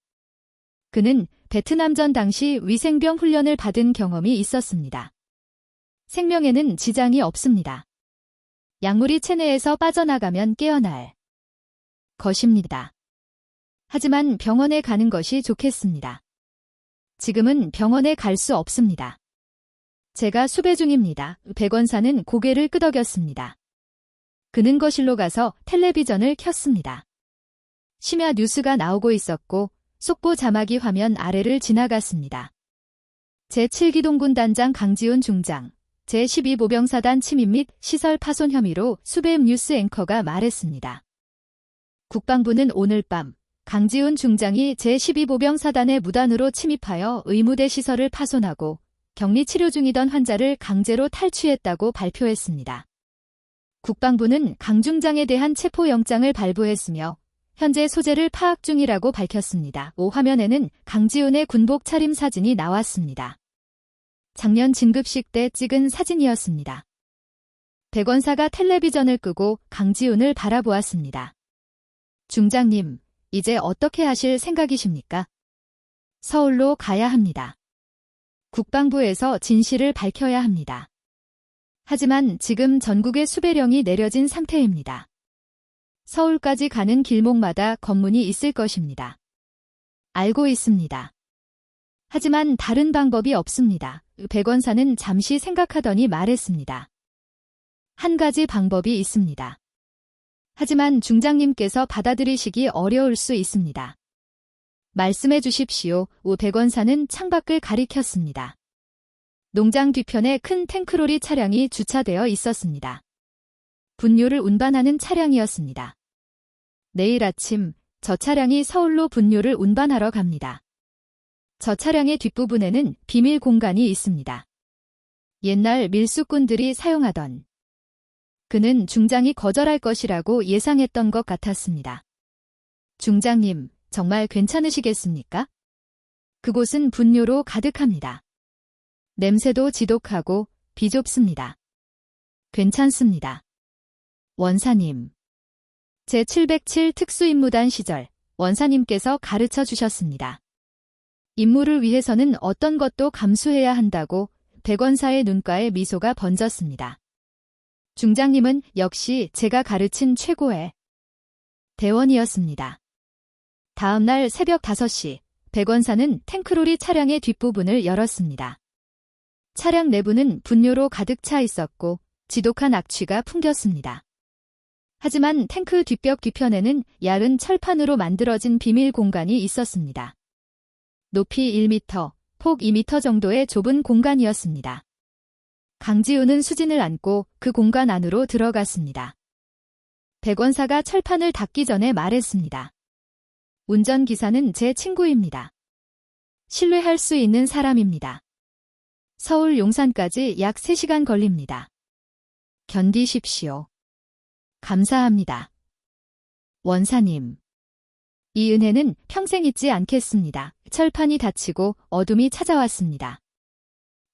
그는 베트남전 당시 위생병 훈련을 받은 경험이 있었습니다. 생명에는 지장이 없습니다. 약물이 체내에서 빠져나가면 깨어날 것입니다. 하지만 병원에 가는 것이 좋겠습니다. 지금은 병원에 갈 수 없습니다. 제가 수배 중입니다. 백원사는 고개를 끄덕였습니다. 그는 거실로 가서 텔레비전을 켰습니다. 심야 뉴스가 나오고 있었고 속보 자막이 화면 아래를 지나갔습니다. 제7기동군 단장 강지훈 중장, 제12보병사단 침입 및 시설 파손 혐의로 수배 뉴스 앵커가 말했습니다. 국방부는 오늘 밤 강지훈 중장이 제12보병사단의 무단으로 침입하여 의무대 시설을 파손하고 격리 치료 중이던 환자를 강제로 탈취했다고 발표했습니다. 국방부는 강 중장에 대한 체포영장을 발부했으며 현재 소재를 파악 중이라고 밝혔습니다. 화면에는 강지훈의 군복 차림 사진이 나왔습니다. 작년 진급식 때 찍은 사진이었습니다. 백원사가 텔레비전을 끄고 강지훈을 바라보았습니다. 중장님, 이제 어떻게 하실 생각이십니까? 서울로 가야 합니다. 국방부에서 진실을 밝혀야 합니다. 하지만 지금 전국에 수배령이 내려진 상태입니다. 서울까지 가는 길목마다 검문이 있을 것입니다. 알고 있습니다. 하지만 다른 방법이 없습니다. 백원사는 잠시 생각하더니 말했습니다. 한 가지 방법이 있습니다. 하지만 중장님께서 받아들이시기 어려울 수 있습니다. 말씀해 주십시오. 백원사는 창밖을 가리켰습니다. 농장 뒤편에 큰 탱크로리 차량이 주차되어 있었습니다. 분뇨를 운반하는 차량이었습니다. 내일 아침 저 차량이 서울로 분뇨를 운반하러 갑니다. 저 차량의 뒷부분에는 비밀 공간이 있습니다. 옛날 밀수꾼들이 사용하던. 그는 중장이 거절할 것이라고 예상했던 것 같았습니다. 중장님, 정말 괜찮으시겠습니까? 그곳은 분뇨로 가득합니다. 냄새도 지독하고 비좁습니다. 괜찮습니다. 원사님. 제707 특수임무단 시절 원사님께서 가르쳐 주셨습니다. 임무를 위해서는 어떤 것도 감수해야 한다고 백원사의 눈가에 미소가 번졌습니다. 중장님은 역시 제가 가르친 최고의 대원이었습니다. 다음 날 새벽 5시 백원사는 탱크로리 차량의 뒷부분을 열었습니다. 차량 내부는 분뇨로 가득 차 있었고 지독한 악취가 풍겼습니다. 하지만 탱크 뒷벽 뒤편에는 얇은 철판으로 만들어진 비밀 공간이 있었습니다. 높이 1m, 폭 2m 정도의 좁은 공간이었습니다. 강지우는 수진을 안고 그 공간 안으로 들어갔습니다. 백원사가 철판을 닫기 전에 말했습니다. 운전기사는 제 친구입니다. 신뢰할 수 있는 사람입니다. 서울 용산까지 약 3시간 걸립니다. 견디십시오. 감사합니다. 원사님. 이 은혜는 평생 잊지 않겠습니다. 철판이 닫히고 어둠이 찾아왔습니다.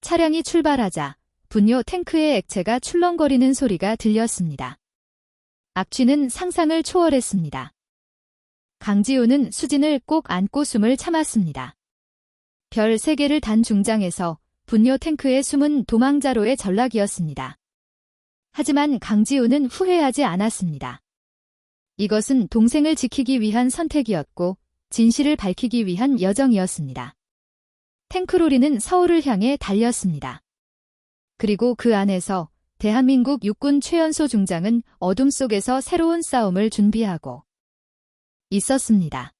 차량이 출발하자 분뇨 탱크의 액체가 출렁거리는 소리가 들렸습니다. 악취는 상상을 초월했습니다. 강지우는 수진을 꼭 안고 숨을 참았습니다. 별 3개를 단 중장에서 분뇨 탱크의 숨은 도망자로의 전락이었습니다. 하지만 강지우는 후회하지 않았습니다. 이것은 동생을 지키기 위한 선택이었고 진실을 밝히기 위한 여정이었습니다. 탱크로리는 서울을 향해 달렸습니다. 그리고 그 안에서 대한민국 육군 최연소 중장은 어둠 속에서 새로운 싸움을 준비하고 있었습니다.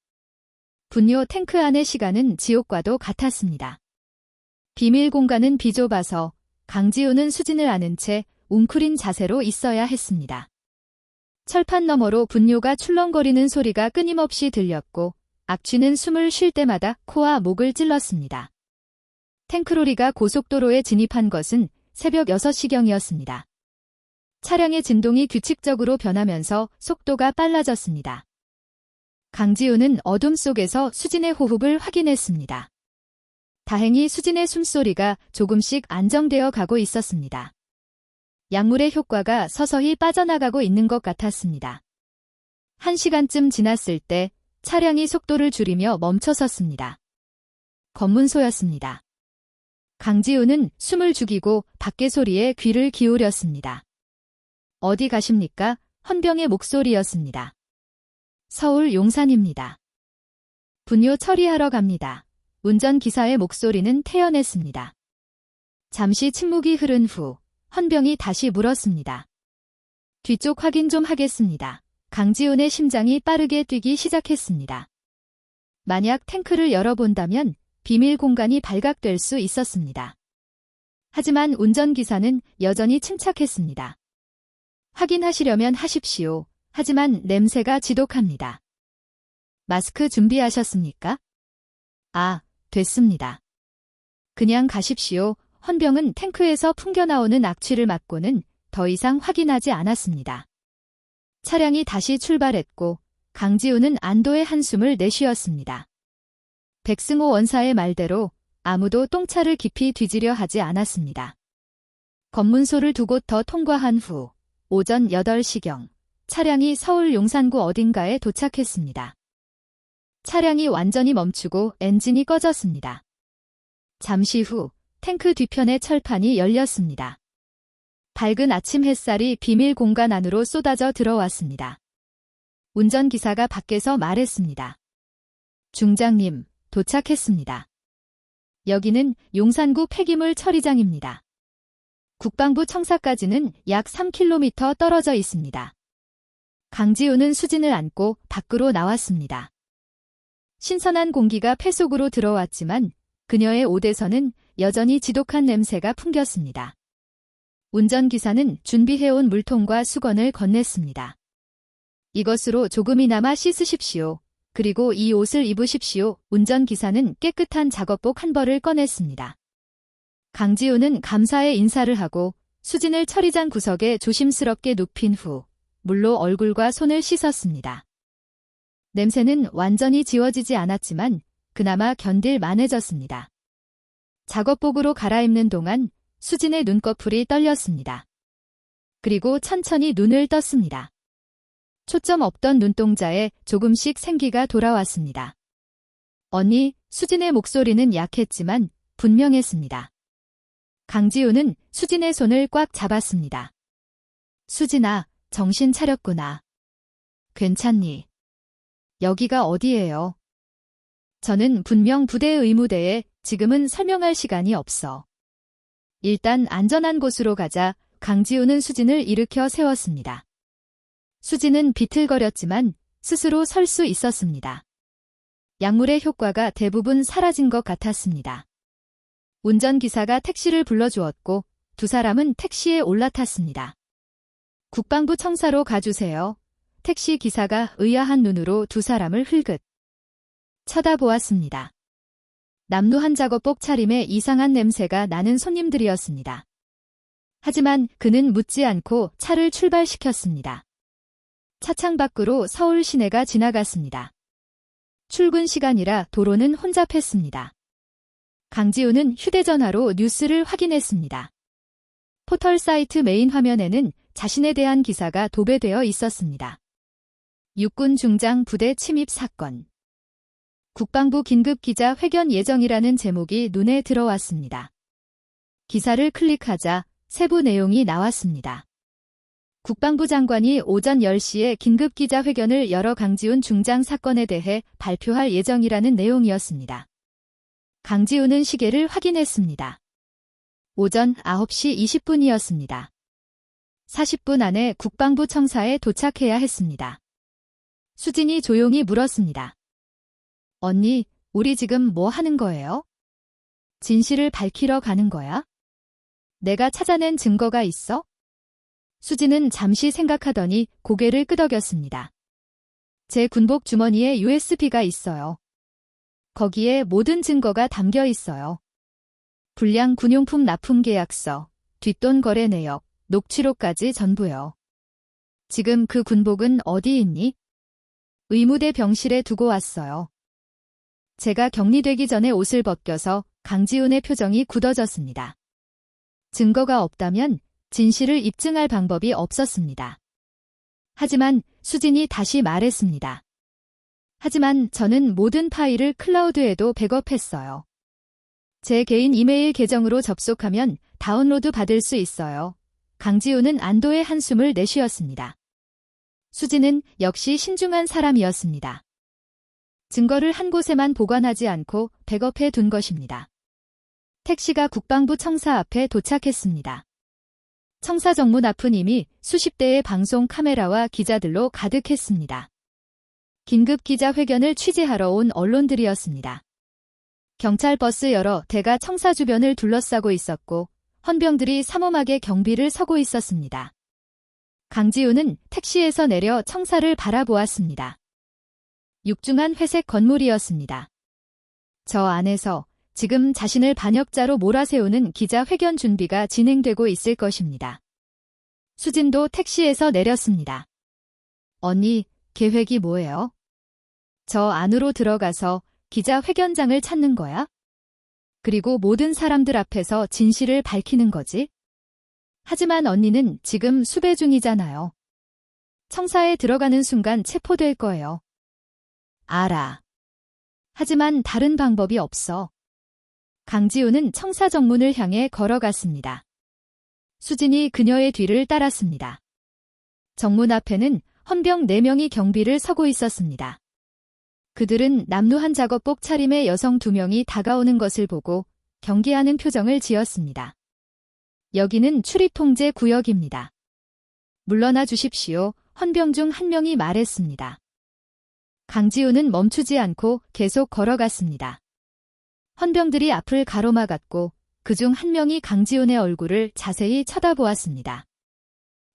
분뇨 탱크 안의 시간은 지옥과도 같았습니다. 비밀 공간은 비좁아서 강지우는 수진을 안은 채 웅크린 자세로 있어야 했습니다. 철판 너머로 분뇨가 출렁거리는 소리가 끊임없이 들렸고 악취는 숨을 쉴 때마다 코와 목을 찔렀습니다. 탱크로리가 고속도로에 진입한 것은 새벽 6시경이었습니다. 차량의 진동이 규칙적으로 변하면서 속도가 빨라졌습니다. 강지우는 어둠 속에서 수진의 호흡을 확인했습니다. 다행히 수진의 숨소리가 조금씩 안정되어 가고 있었습니다. 약물의 효과가 서서히 빠져나가고 있는 것 같았습니다. 1시간쯤 지났을 때 차량이 속도를 줄이며 멈춰섰습니다. 검문소였습니다. 강지우는 숨을 죽이고 밖의 소리에 귀를 기울였습니다. 어디 가십니까? 헌병의 목소리였습니다. 서울 용산입니다. 분뇨 처리하러 갑니다. 운전기사의 목소리는 태연했습니다. 잠시 침묵이 흐른 후 헌병이 다시 물었습니다. 뒤쪽 확인 좀 하겠습니다. 강지훈의 심장이 빠르게 뛰기 시작했습니다. 만약 탱크를 열어본다면 비밀 공간이 발각될 수 있었습니다. 하지만 운전기사는 여전히 침착했습니다. 확인하시려면 하십시오. 하지만 냄새가 지독합니다. 마스크 준비하셨습니까? 아, 됐습니다. 그냥 가십시오. 헌병은 탱크에서 풍겨나오는 악취를 맡고는 더 이상 확인하지 않았습니다. 차량이 다시 출발했고 강지훈은 안도의 한숨을 내쉬었습니다. 백승호 원사의 말대로 아무도 똥차를 깊이 뒤지려 하지 않았습니다. 검문소를 두 곳 더 통과한 후 오전 8시경 차량이 서울 용산구 어딘가에 도착했습니다. 차량이 완전히 멈추고 엔진이 꺼졌습니다. 잠시 후 탱크 뒤편의 철판이 열렸습니다. 밝은 아침 햇살이 비밀 공간 안으로 쏟아져 들어왔습니다. 운전기사가 밖에서 말했습니다. 중장님, 도착했습니다. 여기는 용산구 폐기물 처리장입니다. 국방부 청사까지는 약 3km 떨어져 있습니다. 강지우는 수진을 안고 밖으로 나왔습니다. 신선한 공기가 폐 속으로 들어왔지만 그녀의 옷에서는 여전히 지독한 냄새가 풍겼습니다. 운전기사는 준비해온 물통과 수건을 건넸습니다. 이것으로 조금이나마 씻으십시오. 그리고 이 옷을 입으십시오. 운전기사는 깨끗한 작업복 한 벌을 꺼냈습니다. 강지우는 감사의 인사를 하고 수진을 처리장 구석에 조심스럽게 눕힌 후 물로 얼굴과 손을 씻었습니다. 냄새는 완전히 지워지지 않았지만 그나마 견딜 만해졌습니다. 작업복으로 갈아입는 동안 수진의 눈꺼풀이 떨렸습니다. 그리고 천천히 눈을 떴습니다. 초점 없던 눈동자에 조금씩 생기가 돌아왔습니다. 언니, 수진의 목소리는 약했지만 분명했습니다. 강지우는 수진의 손을 꽉 잡았습니다. 수진아, 정신 차렸구나. 괜찮니? 여기가 어디예요? 저는 분명 부대 의무대에 지금은 설명할 시간이 없어. 일단 안전한 곳으로 가자. 강지우는 수진을 일으켜 세웠습니다. 수진은 비틀거렸지만 스스로 설 수 있었습니다. 약물의 효과가 대부분 사라진 것 같았습니다. 운전기사가 택시를 불러주었고 두 사람은 택시에 올라탔습니다. 국방부 청사로 가주세요. 택시 기사가 의아한 눈으로 두 사람을 흘긋 쳐다보았습니다. 남루한 작업복 차림에 이상한 냄새가 나는 손님들이었습니다. 하지만 그는 묻지 않고 차를 출발시켰습니다. 차창 밖으로 서울 시내가 지나갔습니다. 출근 시간이라 도로는 혼잡했습니다. 강지우는 휴대전화로 뉴스를 확인했습니다. 포털 사이트 메인 화면에는 자신에 대한 기사가 도배되어 있었습니다. 육군 중장 부대 침입 사건. 국방부 긴급기자 회견 예정이라는 제목이 눈에 들어왔습니다. 기사를 클릭하자 세부 내용이 나왔습니다. 국방부 장관이 오전 10시에 긴급기자회견을 열어 강지훈 중장 사건에 대해 발표할 예정이라는 내용이었습니다. 강지훈은 시계를 확인했습니다. 오전 9시 20분이었습니다. 40분 안에 국방부 청사에 도착해야 했습니다. 수진이 조용히 물었습니다. 언니, 우리 지금 뭐 하는 거예요? 진실을 밝히러 가는 거야? 내가 찾아낸 증거가 있어? 수진은 잠시 생각하더니 고개를 끄덕였습니다. 제 군복 주머니에 USB가 있어요. 거기에 모든 증거가 담겨 있어요. 불량 군용품 납품 계약서, 뒷돈 거래 내역, 녹취록까지 전부요. 지금 그 군복은 어디 있니? 의무대 병실에 두고 왔어요. 제가 격리되기 전에 옷을 벗겨서 강지훈의 표정이 굳어졌습니다. 증거가 없다면 진실을 입증할 방법이 없었습니다. 하지만 수진이 다시 말했습니다. 하지만 저는 모든 파일을 클라우드에도 백업했어요. 제 개인 이메일 계정으로 접속하면 다운로드 받을 수 있어요. 강지훈은 안도의 한숨을 내쉬었습니다. 수진은 역시 신중한 사람이었습니다. 증거를 한 곳에만 보관하지 않고 백업해 둔 것입니다. 택시가 국방부 청사 앞에 도착했습니다. 청사 정문 앞은 이미 수십 대의 방송 카메라와 기자들로 가득했습니다. 긴급 기자회견을 취재하러 온 언론들이었습니다. 경찰 버스 여러 대가 청사 주변을 둘러싸고 있었고 헌병들이 삼엄하게 경비를 서고 있었습니다. 강지훈은 택시에서 내려 청사를 바라보았습니다. 육중한 회색 건물이었습니다. 저 안에서 지금 자신을 반역자로 몰아세우는 기자회견 준비가 진행되고 있을 것입니다. 수진도 택시에서 내렸습니다. 언니, 계획이 뭐예요? 저 안으로 들어가서 기자회견장을 찾는 거야? 그리고 모든 사람들 앞에서 진실을 밝히는 거지? 하지만 언니는 지금 수배 중이잖아요. 청사에 들어가는 순간 체포될 거예요. 알아. 하지만 다른 방법이 없어. 강지훈은 청사 정문을 향해 걸어갔습니다. 수진이 그녀의 뒤를 따랐습니다. 정문 앞에는 헌병 4명이 경비를 서고 있었습니다. 그들은 남루한 작업복 차림의 여성 2명이 다가오는 것을 보고 경계하는 표정을 지었습니다. 여기는 출입통제 구역입니다. 물러나 주십시오. 헌병 중 한 명이 말했습니다. 강지훈은 멈추지 않고 계속 걸어갔습니다. 헌병들이 앞을 가로막았고 그중 한 명이 강지훈의 얼굴을 자세히 쳐다보았습니다.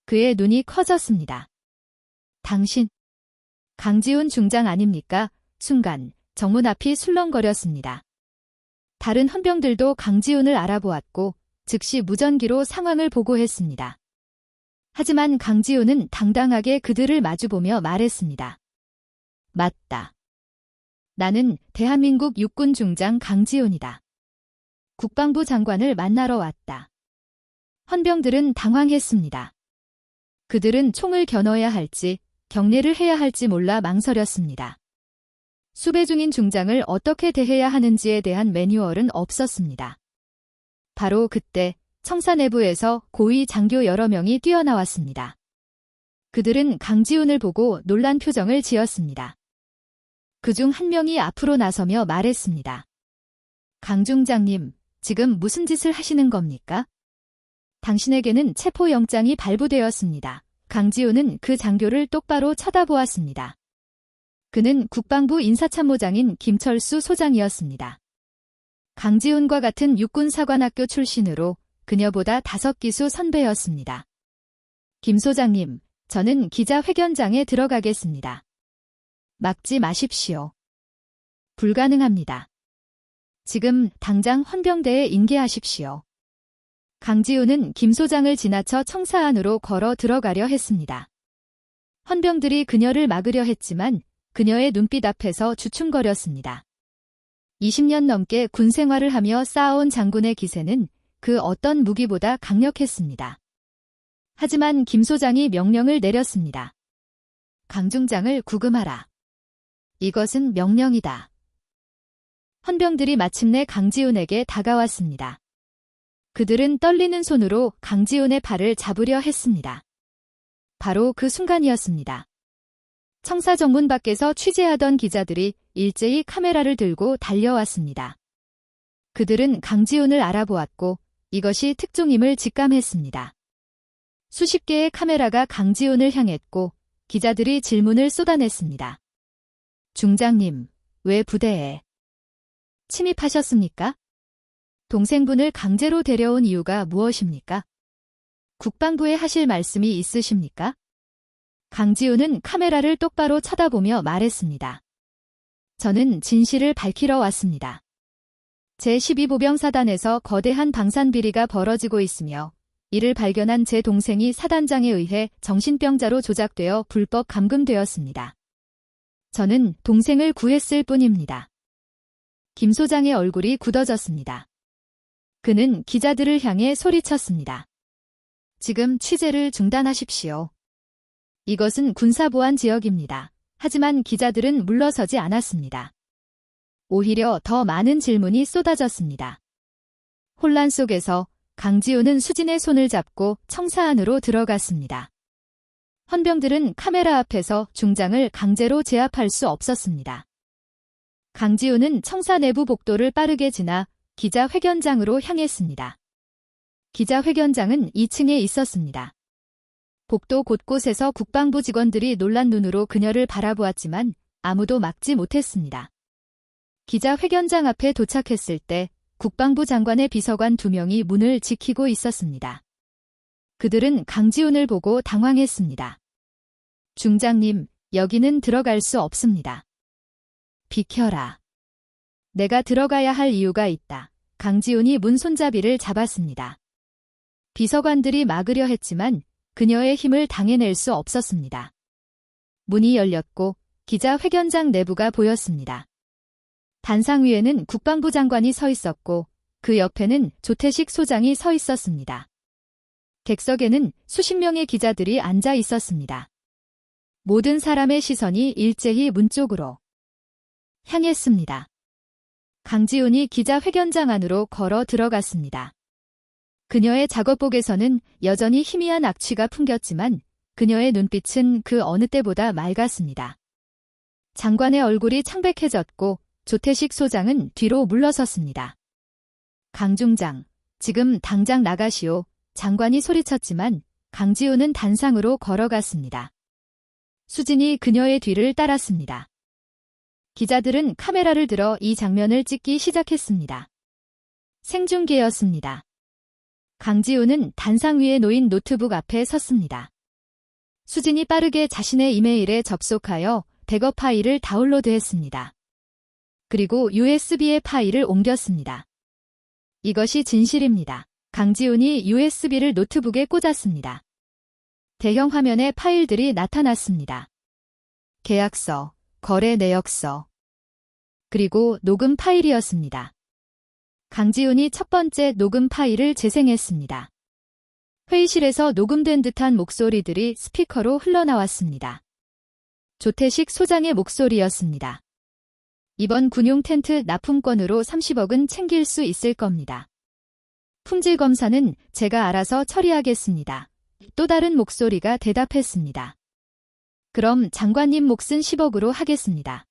그의 눈이 커졌습니다. 당신, 강지훈 중장 아닙니까? 순간 정문 앞이 술렁거렸습니다. 다른 헌병들도 강지훈을 알아보았고 즉시 무전기로 상황을 보고했습니다. 하지만 강지훈은 당당하게 그들을 마주보며 말했습니다. 맞다. 나는 대한민국 육군 중장 강지훈이다. 국방부 장관을 만나러 왔다. 헌병들은 당황했습니다. 그들은 총을 겨눠야 할지 경례를 해야 할지 몰라 망설였습니다. 수배 중인 중장을 어떻게 대해야 하는지에 대한 매뉴얼은 없었습니다. 바로 그때 청사 내부에서 고위 장교 여러 명이 뛰어나왔습니다. 그들은 강지훈을 보고 놀란 표정을 지었습니다. 그중 한 명이 앞으로 나서며 말했습니다. 강 중장님, 지금 무슨 짓을 하시는 겁니까? 당신에게는 체포영장이 발부되었습니다. 강지훈은 그 장교를 똑바로 쳐다보았습니다. 그는 국방부 인사참모장인 김철수 소장이었습니다. 강지훈과 같은 육군사관학교 출신으로 그녀보다 5기수 선배였습니다. 김 소장님, 저는 기자회견장에 들어가겠습니다. 막지 마십시오. 불가능합니다. 지금 당장 헌병대에 인계하십시오. 강지훈은 김 소장을 지나쳐 청사 안으로 걸어 들어가려 했습니다. 헌병들이 그녀를 막으려 했지만 그녀의 눈빛 앞에서 주춤거렸습니다. 20년 넘게 군 생활을 하며 쌓아온 장군의 기세는 그 어떤 무기보다 강력했습니다. 하지만 김 소장이 명령을 내렸습니다. 강 중장을 구금하라. 이것은 명령이다. 헌병들이 마침내 강지훈에게 다가왔습니다. 그들은 떨리는 손으로 강지훈의 팔을 잡으려 했습니다. 바로 그 순간이었습니다. 청사 정문 밖에서 취재하던 기자들이 일제히 카메라를 들고 달려왔습니다. 그들은 강지훈을 알아보았고 이것이 특종임을 직감했습니다. 수십 개의 카메라가 강지훈을 향했고 기자들이 질문을 쏟아냈습니다. 중장님, 왜 부대에 침입하셨습니까? 동생분을 강제로 데려온 이유가 무엇입니까? 국방부에 하실 말씀이 있으십니까? 강지훈은 카메라를 똑바로 쳐다보며 말했습니다. 저는 진실을 밝히러 왔습니다. 제12보병사단에서 거대한 방산비리가 벌어지고 있으며 이를 발견한 제 동생이 사단장에 의해 정신병자로 조작되어 불법 감금되었습니다. 저는 동생을 구했을 뿐입니다. 김 소장의 얼굴이 굳어졌습니다. 그는 기자들을 향해 소리쳤습니다. 지금 취재를 중단하십시오. 이것은 군사보안 지역입니다. 하지만 기자들은 물러서지 않았습니다. 오히려 더 많은 질문이 쏟아졌습니다. 혼란 속에서 강지훈은 수진의 손을 잡고 청사 안으로 들어갔습니다. 헌병들은 카메라 앞에서 중장을 강제로 제압할 수 없었습니다. 강지훈은 청사 내부 복도를 빠르게 지나 기자회견장으로 향했습니다. 기자회견장은 2층에 있었습니다. 복도 곳곳에서 국방부 직원들이 놀란 눈으로 그녀를 바라보았지만 아무도 막지 못했습니다. 기자회견장 앞에 도착했을 때 국방부 장관의 비서관 2명이 문을 지키고 있었습니다. 그들은 강지훈을 보고 당황했습니다. 중장님, 여기는 들어갈 수 없습니다. 비켜라. 내가 들어가야 할 이유가 있다. 강지훈이 문 손잡이를 잡았습니다. 비서관들이 막으려 했지만 그녀의 힘을 당해낼 수 없었습니다. 문이 열렸고 기자회견장 내부가 보였습니다. 단상 위에는 국방부 장관이 서 있었고 그 옆에는 조태식 소장이 서 있었습니다. 객석에는 수십 명의 기자들이 앉아 있었습니다. 모든 사람의 시선이 일제히 문 쪽으로 향했습니다. 강지훈이 기자회견장 안으로 걸어 들어갔습니다. 그녀의 작업복에서는 여전히 희미한 악취가 풍겼지만 그녀의 눈빛은 그 어느 때보다 맑았습니다. 장관의 얼굴이 창백해졌고 조태식 소장은 뒤로 물러섰습니다. 강 중장, 지금 당장 나가시오. 장관이 소리쳤지만 강지훈은 단상으로 걸어갔습니다. 수진이 그녀의 뒤를 따랐습니다. 기자들은 카메라를 들어 이 장면을 찍기 시작했습니다. 생중계였습니다. 강지훈은 단상 위에 놓인 노트북 앞에 섰습니다. 수진이 빠르게 자신의 이메일에 접속하여 백업 파일을 다운로드했습니다. 그리고 USB의 파일을 옮겼습니다. 이것이 진실입니다. 강지훈이 USB를 노트북에 꽂았습니다. 대형 화면에 파일들이 나타났습니다. 계약서, 거래 내역서, 그리고 녹음 파일이었습니다. 강지훈이 첫 번째 녹음 파일을 재생했습니다. 회의실에서 녹음된 듯한 목소리들이 스피커로 흘러나왔습니다. 조태식 소장의 목소리였습니다. 이번 군용 텐트 납품권으로 30억은 챙길 수 있을 겁니다. 품질 검사는 제가 알아서 처리하겠습니다. 또 다른 목소리가 대답했습니다. 그럼 장관님 몫은 10억으로 하겠습니다.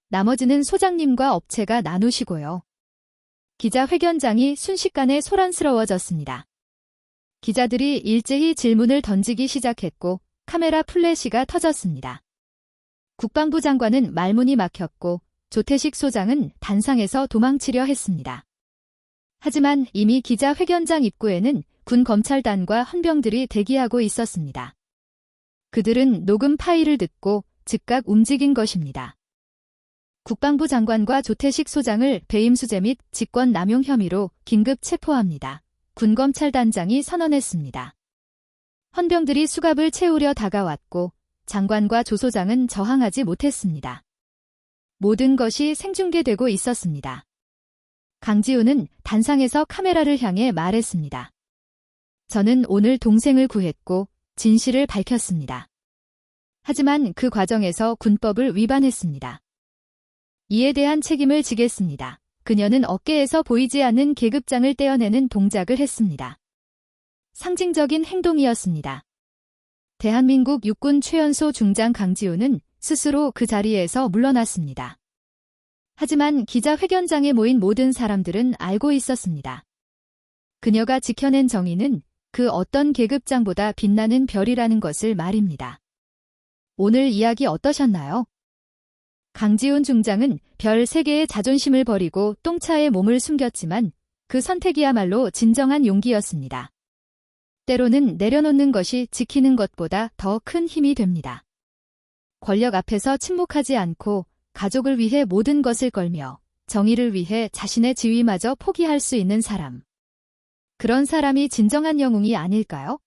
나머지는 소장님과 업체가 나누시고요. 기자회견장이 순식간에 소란스러워졌습니다. 기자들이 일제히 질문을 던지기 시작했고 카메라 플래시가 터졌습니다. 국방부 장관은 말문이 막혔고 조태식 소장은 단상에서 도망치려 했습니다. 하지만 이미 기자회견장 입구에는 군 검찰단과 헌병들이 대기하고 있었습니다. 그들은 녹음 파일을 듣고 즉각 움직인 것입니다. 국방부 장관과 조태식 소장을 배임수재 및 직권남용 혐의로 긴급 체포합니다. 군검찰단장이 선언했습니다. 헌병들이 수갑을 채우려 다가왔고 장관과 조 소장은 저항하지 못했습니다. 모든 것이 생중계되고 있었습니다. 강지훈은 단상에서 카메라를 향해 말했습니다. 저는 오늘 동생을 구했고 진실을 밝혔습니다. 하지만 그 과정에서 군법을 위반했습니다. 이에 대한 책임을 지겠습니다. 그녀는 어깨에서 보이지 않는 계급장을 떼어내는 동작을 했습니다. 상징적인 행동이었습니다. 대한민국 육군 최연소 중장 강지훈은 스스로 그 자리에서 물러났습니다. 하지만 기자회견장에 모인 모든 사람들은 알고 있었습니다. 그녀가 지켜낸 정의는 그 어떤 계급장보다 빛나는 별이라는 것을 말입니다. 오늘 이야기 어떠셨나요? 강지훈 중장은 별 3개의 자존심을 버리고 똥차에 몸을 숨겼지만 그 선택이야말로 진정한 용기였습니다. 때로는 내려놓는 것이 지키는 것보다 더 큰 힘이 됩니다. 권력 앞에서 침묵하지 않고 가족을 위해 모든 것을 걸며 정의를 위해 자신의 지위마저 포기할 수 있는 사람. 그런 사람이 진정한 영웅이 아닐까요?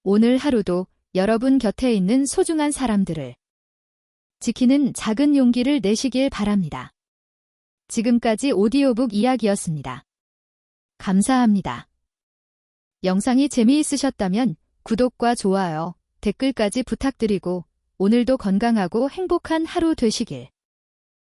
오늘 하루도 여러분 곁에 있는 소중한 사람들을 지키는 작은 용기를 내시길 바랍니다. 지금까지 오디오북 이야기였습니다. 감사합니다. 영상이 재미있으셨다면 구독과 좋아요, 댓글까지 부탁드리고 오늘도 건강하고 행복한 하루 되시길.